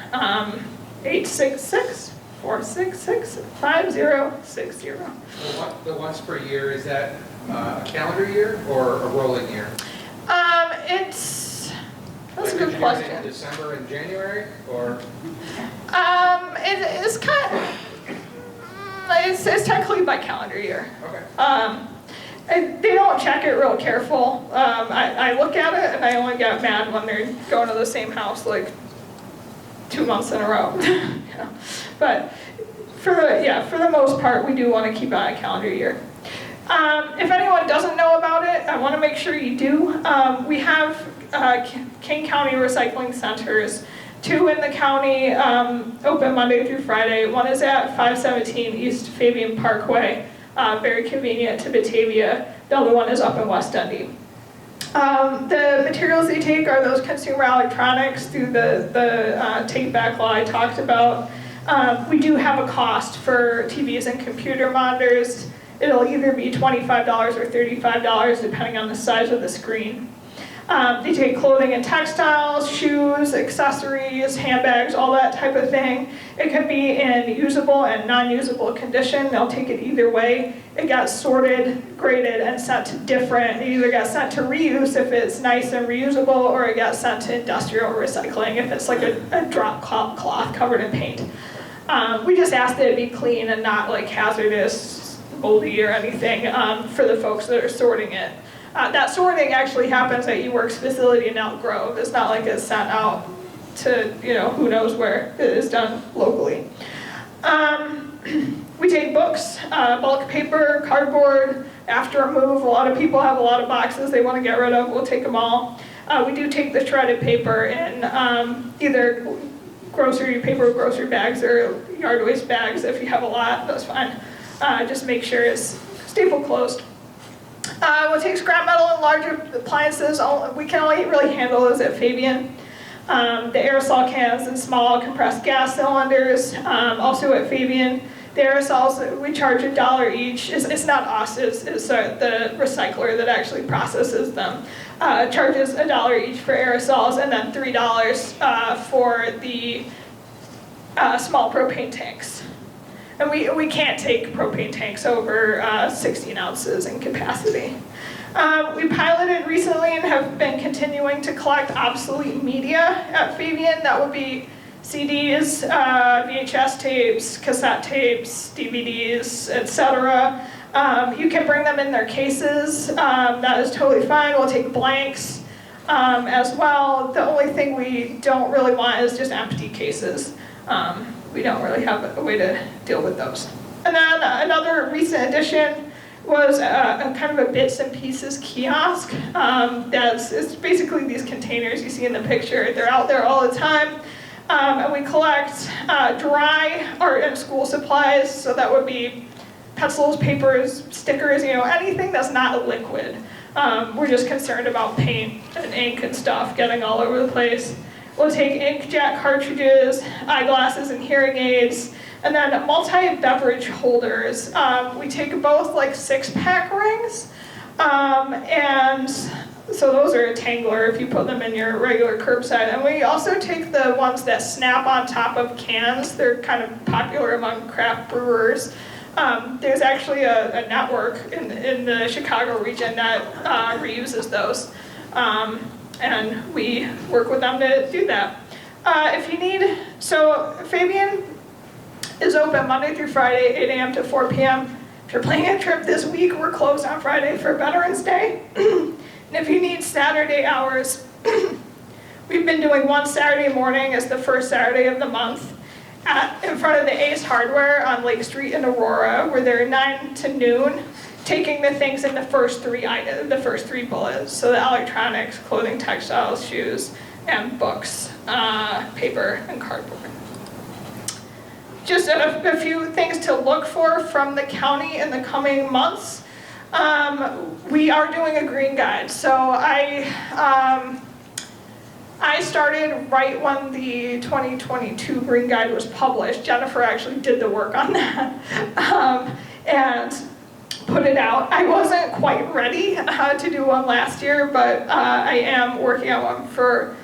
S1: 866-466-5060.
S5: The once per year, is that a calendar year or a rolling year?
S1: That's a
S5: Like,
S1: good
S5: did you do it in
S1: question.
S5: December and January, or?
S1: It's kind of, it's technically by calendar year.
S5: Okay.
S1: They don't check it real careful. I look at it and I only get mad when they're going to the same house like 2 months in a row. Yeah. But for the most part, we do want to keep it on a calendar year. If anyone doesn't know about it, I want to make sure you do. We have King County Recycling Centers, 2 in the county, open Monday through Friday. One is at 517 East Fabian Parkway, very convenient to Batavia. The other one is up in West Dundee. The materials they take are those consumer electronics through the take-back law I talked about. We do have a cost for TVs and computer monitors. It'll either be $25 or $35 depending on the size of the screen. They take clothing and textiles, shoes, accessories, handbags, all that type of thing. It can be in usable and non-usable condition. They'll take it either way. It gets sorted, graded, and sent to different. It either gets sent to reuse if it's nice and reusable, or it gets sent to industrial recycling if it's like a drop cloth covered in paint. We just ask that it be clean and not like hazardous, moldy, or anything for the folks that are sorting it. That sorting actually happens at eWorks facility in Elk Grove. It's not like it's sent out to, who knows where. It is done locally. We take books, bulk paper, cardboard, after a move. A lot of people have a lot of boxes they want to get rid of. We'll take them all. We do take the shredded paper in either grocery bags or yard waste bags. If you have a lot, that's fine. Just make sure it's staple closed. We'll take scrap metal and larger appliances. We can only really handle those at Fabian. The aerosol cans and small compressed gas cylinders, also at Fabian. The aerosols, we charge $1 each. It's not us, it's the recycler that actually processes them. Charges $1 each for aerosols, and then $3 for the small propane tanks. And we can't take propane tanks over 16 ounces in capacity. We piloted recently and have been continuing to collect obsolete media at Fabian. That would be CDs, VHS tapes, cassette tapes, DVDs, etc. You can bring them in their cases. That is totally fine. We'll take blanks as well. The only thing we don't really want is just empty cases. We don't really have a way to deal with those. And then another recent addition was a kind of a bits and pieces kiosk. It's basically these containers you see in the picture. They're out there all the time. And we collect dry art and school supplies, so that would be pencils, papers, stickers, anything that's not a liquid. We're just concerned about paint and ink and stuff getting all over the place. We'll take inkjet cartridges, eyeglasses and hearing aids, and then multi-beverage holders. We take both like 6-pack rings, and so those are a tangler if you put them in your regular curbside. And we also take the ones that snap on top of cans. They're kind of popular among craft brewers. There's actually a network in the Chicago region that reuses those. And we work with them to do that. If you need, so Fabian is open Monday through Friday, 8 a.m. to 4 p.m. If you're planning a trip this week, we're closed on Friday for Veterans Day. And if you need Saturday hours, we've been doing one Saturday morning as the first Saturday of the month in front of the Ace Hardware on Lake Street in Aurora. We're there 9 to noon, taking the things in the first three bullets. So the electronics, clothing, textiles, shoes, and books, paper, and cardboard. Just a few things to look for from the county in the coming months. We are doing a green guide. So I started right when the 2022 green guide was published. Jennifer actually did the work on that and put it out. I wasn't quite ready to do one last year, but I am working on one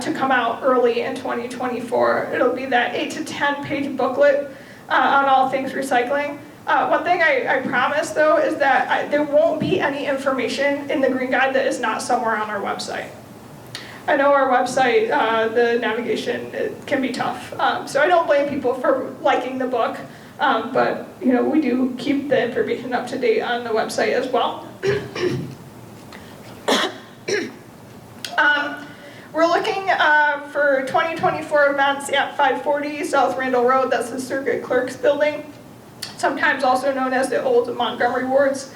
S1: to come out early in 2024. It'll be that 8 to 10 page booklet on all things recycling. One thing I promise though is that there won't be any information in the green guide that is not somewhere on our website. I know our website, the navigation, it can be tough. So I don't blame people for liking the book, but we do keep the information up to date on the website as well. We're looking for 2024 events at 540 South Randall Road. That's the Circuit Clerk's Building, sometimes also known as the old Montgomery Wards.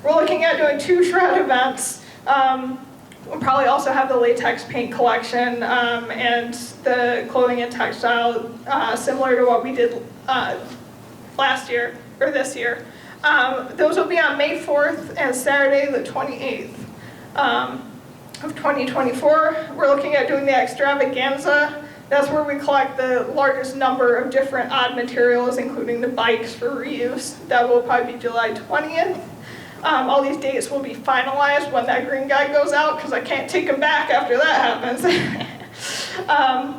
S1: We're looking at doing 2 shred events. We'll probably also have the latex paint collection and the clothing and textile, similar to what we did last year, or this year. Those will be on May 4th and Saturday the 28th of 2024. We're looking at doing the extravaganza. That's where we collect the largest number of different odd materials, including the bikes for reuse. That will probably be July 20th. All these dates will be finalized when that green guide goes out, because I can't take them back after that happens.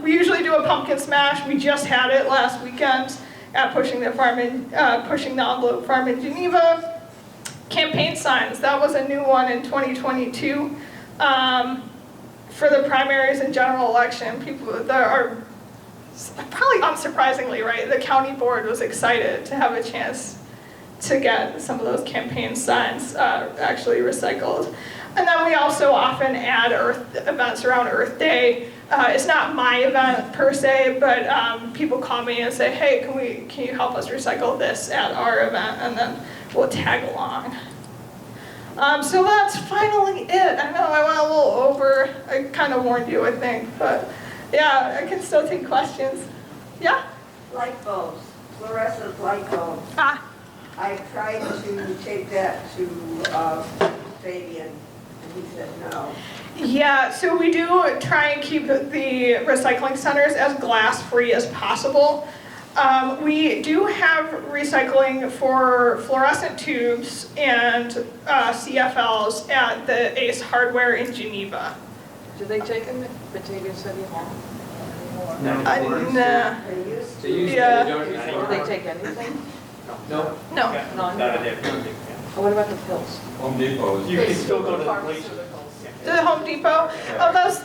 S1: We usually do a pumpkin smash. We just had it last weekend at Pushing the Envelope Farm in Geneva. Campaign signs, that was a new one in 2022. For the primaries and general election, people that are probably unsurprisingly, right, the county board was excited to have a chance to get some of those campaign signs actually recycled. And then we also often add events around Earth Day. It's not my event per se, but people call me and say, hey, can you help us recycle this at our event? And then we'll tag along. So that's finally it. I know I went a little over. I kind of warned you, I think, but yeah, I can still take questions. Yeah?
S7: Light bulbs, fluorescent light bulbs.
S1: Ah,
S7: I tried to take that to Fabian, and he said no.
S1: yeah, so we do try and keep the recycling centers as glass-free as possible. We do have recycling for fluorescent tubes and CFLs at the Ace Hardware in Geneva.
S3: Do they take them at Batavia City Hall?
S1: Nah,
S7: They used
S5: They use,
S1: Yeah.
S5: they don't
S3: Do
S5: use
S3: they take anything?
S5: No.
S1: no.
S3: None?
S6: Not a different.
S3: Oh, what about the pills?
S4: Home Depot is.
S5: You can still go to the police.
S2: Pharmaceuticals.
S1: The Home Depot? Oh, that's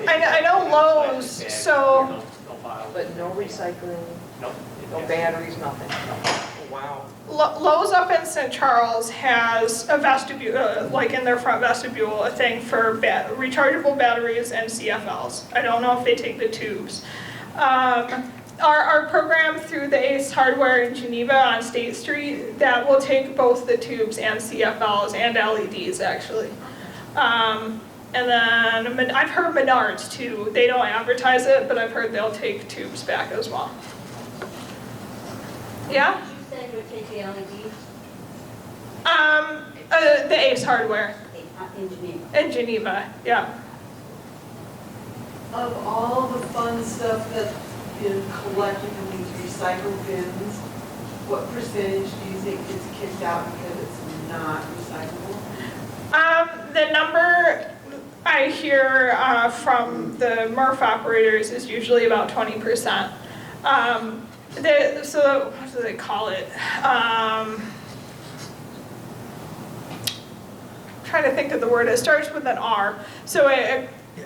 S1: I know Lowe's, so,
S6: No bottle.
S3: But no recycling,
S6: No.
S3: no batteries, nothing? Oh, wow.
S1: Lowe's up in St. Charles has a vestibule, like in their front vestibule, a thing for rechargeable batteries and CFLs. I don't know if they take the tubes. Our program through the Ace Hardware in Geneva on State Street, that will take both the tubes and CFLs and LEDs actually. And then I've heard Menards too. They don't advertise it, but I've heard they'll take tubes back as well. Yeah?
S8: Did you say you would take the LEDs
S1: The Ace Hardware
S8: in Geneva?
S1: in Geneva, yeah.
S9: Of all the fun stuff that's been collected in these recycle bins, what percentage do you think gets kicked out because it's not recyclable?
S1: The number I hear from the MRF operators is usually about 20%. So what do they call it? Trying to think of the word. It starts with an R. So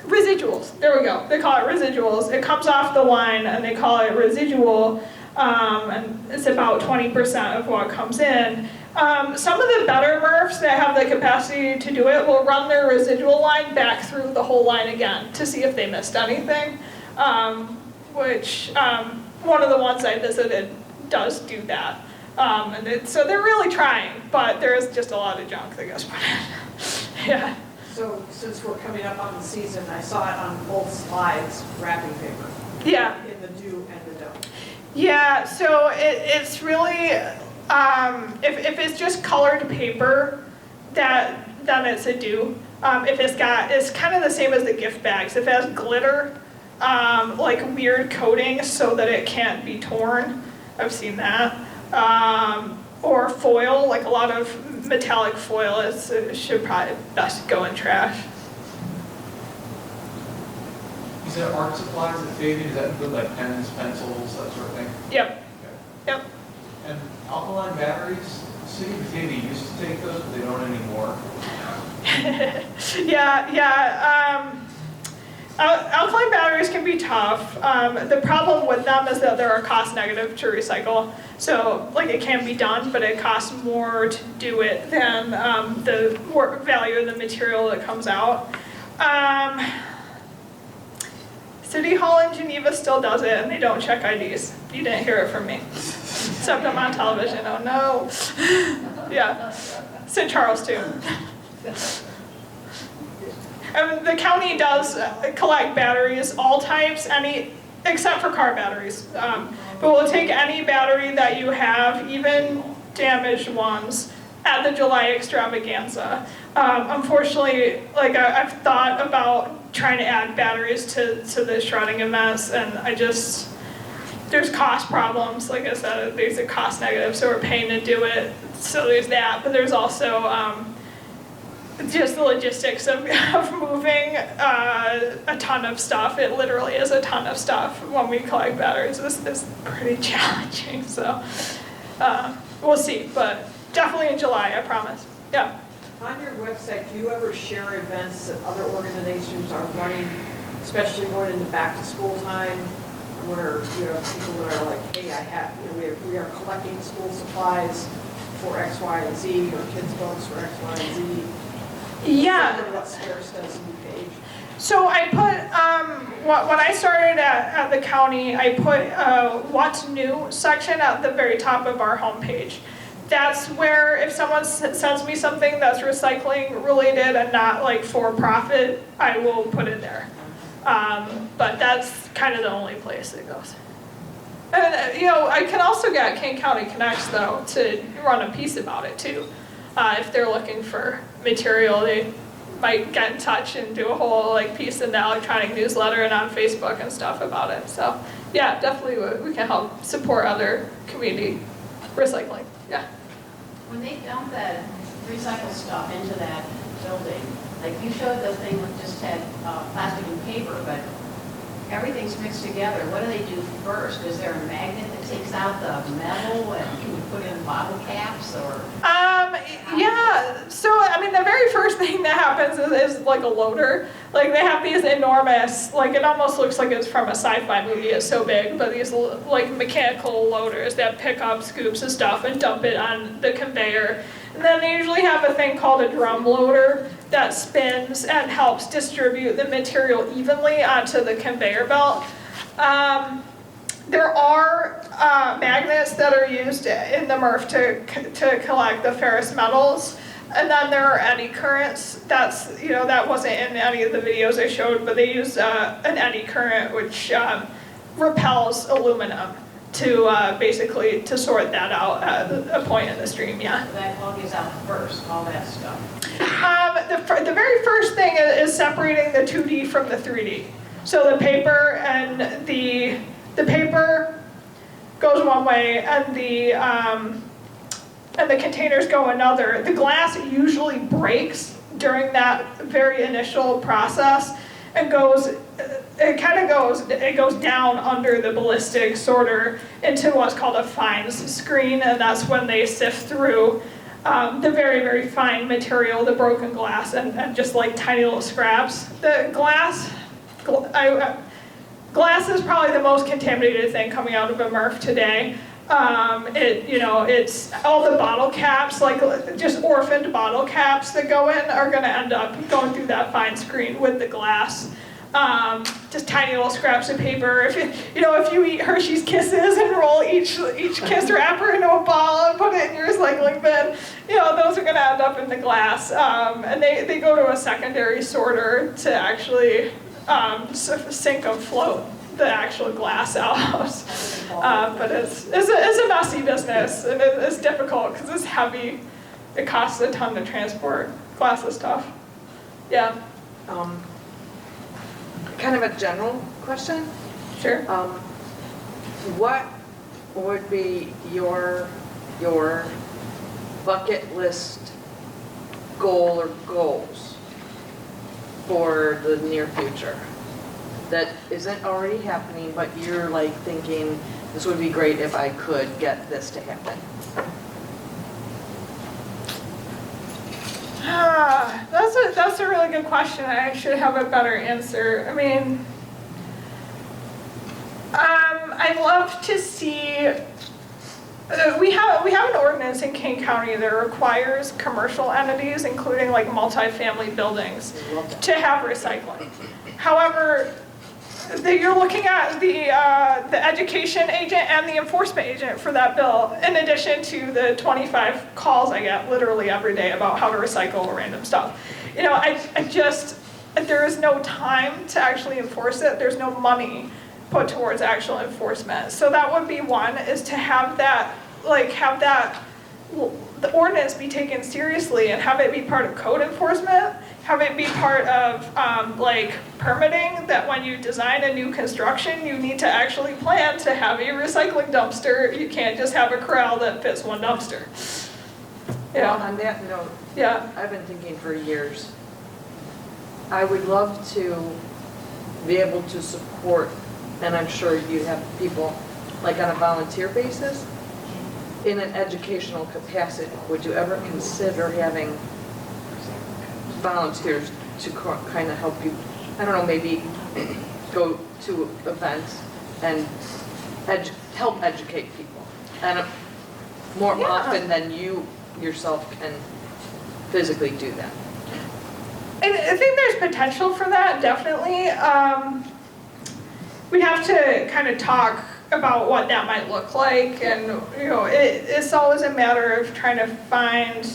S1: residuals. There we go. They call it residuals. It comes off the line, and they call it residual. And it's about 20% of what comes in. Some of the better MRFs that have the capacity to do it will run their residual line back through the whole line again to see if they missed anything, one of the ones I visited does do that. So they're really trying, but there is just a lot of junk that goes put in. Yeah.
S9: So since we're coming up on the season, I saw it on both slides, wrapping paper,
S1: Yeah.
S9: in the do and the don't.
S1: Yeah, so it's really, if it's just colored paper, then it's a do. If it's kind of the same as the gift bags. If it has glitter, like weird coating so that it can't be torn, I've seen that. Or foil, like a lot of metallic foil, it should probably best go in trash.
S5: You said art supplies at Fabian, does that include like pens, pencils, that sort of thing?
S1: Yep, yep.
S5: And alkaline batteries, the city of Batavia used to take those, but they don't anymore.
S1: Yeah. Alkaline batteries can be tough. The problem with them is that they're cost negative to recycle. So, like, it can be done, but it costs more to do it than the value of the material that comes out. City Hall in Geneva still does it, and they don't check IDs. You didn't hear it from me. Except I'm on television. Oh no. Yeah. St. Charles too. And the county does collect batteries, all types, except for car batteries. But we'll take any battery that you have, even damaged ones, at the July extravaganza. Unfortunately, like I've thought about trying to add batteries to the shredding events, and there's cost problems, like I said, there's a cost negative, so we're paying to do it, so there's that, but there's also just the logistics of moving a ton of stuff. It literally is a ton of stuff when we collect batteries. It's pretty challenging, so we'll see, but definitely in July, I promise. Yeah.
S3: On your website, do you ever share events that other organizations are running, especially going into back to school time, where, you know, people that are like, hey, we are collecting school supplies for X, Y, and Z, or kids' books for X, Y, and Z?
S1: Yeah.
S3: Similar to what Sparrows does in Page.
S1: So I put, when I started at the county, I put what's new section at the very top of our homepage. That's where if someone sends me something that's recycling related and not like for profit, I will put it there. But that's kind of the only place it goes. And you know, I can also get Kane County Connects though to run a piece about it too. If they're looking for material, they might get in touch and do a whole like piece in the electronic newsletter and on Facebook and stuff about it. So yeah, definitely we can help support other community recycling. Yeah.
S10: When they dump that recycled stuff into that building, like you showed the thing that just had plastic and paper, but everything's mixed together. What do they do first? Is there a magnet that takes out the metal, and can you put in bottle caps, or?
S1: Yeah, so I mean the very first thing that happens is like a loader. Like they have these enormous, like it almost looks like it's from a sci-fi movie, it's so big, but these like mechanical loaders that pick up scoops of stuff and dump it on the conveyor. And then they usually have a thing called a drum loader that spins and helps distribute the material evenly onto the conveyor belt. There are magnets that are used in the MRF to collect the ferrous metals, and then there are eddy currents. That's, you know, that wasn't in any of the videos I showed, but they use an eddy current which repels aluminum to basically to sort that out at a point in the stream. Yeah.
S10: So that all gets out first, all that stuff.
S1: The very first thing is separating the 2D from the 3D. So the paper and the paper goes one way, and the containers go another. The glass usually breaks during that very initial process and goes down under the ballistic sorter into what's called a fines screen, and that's when they sift through the very, very fine material, the broken glass, and just like tiny little scraps. The glass is probably the most contaminated thing coming out of a MRF today. It's all the bottle caps, like just orphaned bottle caps that go in, are going to end up going through that fine screen with the glass. Just tiny little scraps of paper. If you eat Hershey's Kisses and roll each Kiss wrapper into a ball and put it in your recycling bin, those are going to end up in the glass. And they go to a secondary sorter to actually sink and float the actual glass out. But it's a messy business, and it's difficult because it's heavy. It costs a ton to transport glass and stuff. Yeah.
S3: Kind of a general question.
S1: Sure.
S3: What would be your bucket list goal or goals for the near future that isn't already happening, but you're like thinking, this would be great if I could get this to happen?
S1: That's a really good question. I should have a better answer. I mean, I'd love to see. We have an ordinance in Kane County that requires commercial entities, including like multifamily buildings, to have recycling. However, you're looking at the education agent and the enforcement agent for that bill, in addition to the 25 calls I get literally every day about how to recycle random stuff. There is no time to actually enforce it. There's no money put towards actual enforcement. So that would be one, is to have the ordinance be taken seriously and have it be part of code enforcement. have it be part of like permitting, that when you design a new construction, you need to actually plan to have a recycling dumpster. You can't just have a corral that fits one dumpster.
S3: Well,
S1: Yeah,
S3: on that note,
S1: yeah,
S3: I've been thinking for years, I would love to be able to support, and I'm sure you have people, like on a volunteer basis, in an educational capacity. Would you ever consider having volunteers to kind of help you, I don't know, maybe go to events and help educate people? And more
S1: Yeah.
S3: often than you yourself can physically do that.
S1: I think there's potential for that, definitely. We'd have to kind of talk about what that might look like, and you know, it's always a matter of trying to find,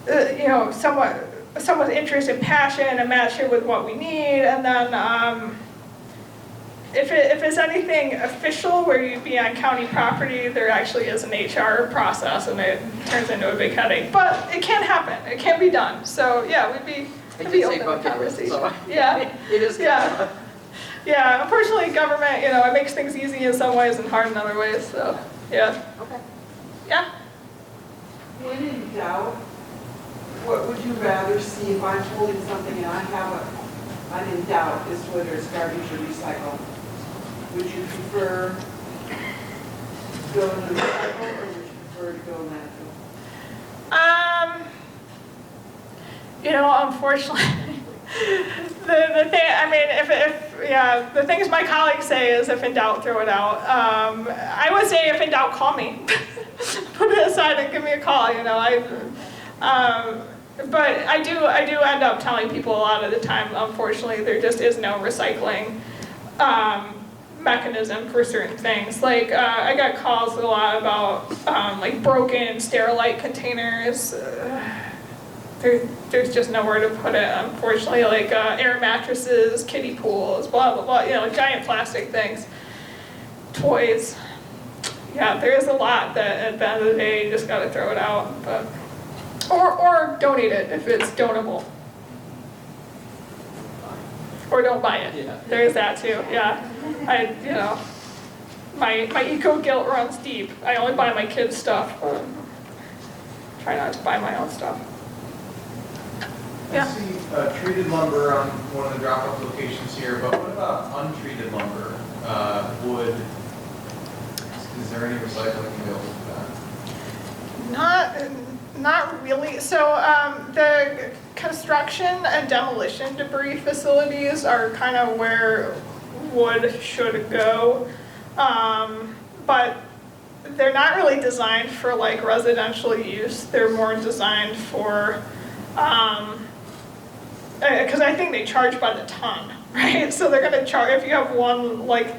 S1: you know, someone's interest and passion and match it with what we need, and then if it's anything official where you'd be on county property, there actually is an HR process, and it turns into a big headache. But it can happen. It can be done. So yeah, we'd be open to conversation.
S3: So
S1: Yeah.
S3: it is.
S1: Yeah. Yeah, unfortunately, government, you know, it makes things easy in some ways and hard in other ways, so, yeah.
S3: Okay.
S1: Yeah.
S9: When in doubt, what would you rather see if I'm holding something and I have I'm in doubt as to whether it's garbage or recycle? Would you prefer to go in the recycle, or would you prefer to go landfill?
S1: You know, unfortunately, the thing, I mean, yeah, the things my colleagues say is if in doubt, throw it out. I would say if in doubt, call me. Put it aside and give me a call, you know. But I do end up telling people a lot of the time, unfortunately, there just is no recycling mechanism for certain things. Like, I got calls a lot about like broken Sterilite containers. There's just nowhere to put it, unfortunately, like air mattresses, kiddie pools, blah, blah, blah, you know, giant plastic things, toys. Yeah, there is a lot that at the end of the day, you just gotta throw it out, but, or donate it if it's donable. Or don't buy it.
S5: Yeah.
S1: There is that too, yeah. You know, my eco guilt runs deep. I only buy my kids' stuff. Try not to buy my own stuff.
S5: I see treated lumber on one of the drop-off locations here, but what about untreated lumber? Wood, is there any recycling available for that?
S1: Not really. So the construction and demolition debris facilities are kind of where wood should go. But they're not really designed for like residential use. They're more designed for, because I think they charge by the ton, right? So they're gonna charge, if you have one like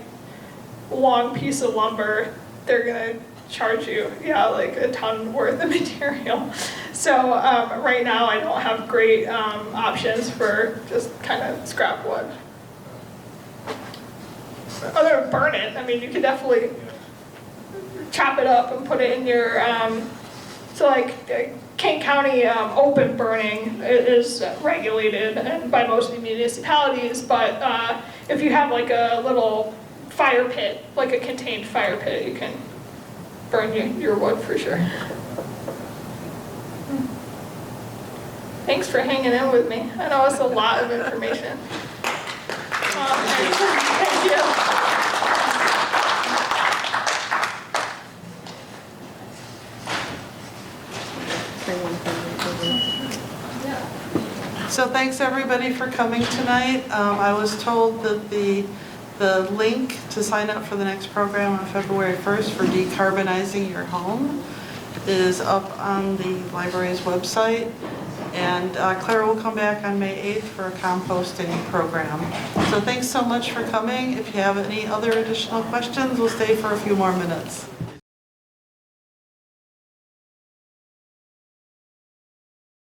S1: long piece of lumber, they're gonna charge you, yeah, like a ton worth of material. So right now I don't have great options for just kind of scrap wood. Other than burn it, I mean, you could definitely chop it up and put it in your, so like Kane County open burning is regulated by most of the municipalities, but if you have like a little fire pit, like a contained fire pit, you can burn your wood for sure. Thanks for hanging in with me. I know it's a lot of information. Thank you.
S11: So thanks everybody for coming tonight. I was told that the link to sign up for the next program on February 1st for decarbonizing your home is up on the library's website. And Claire will come back on May 8th for a composting program. So thanks so much for coming. If you have any other additional questions, we'll stay for a few more minutes.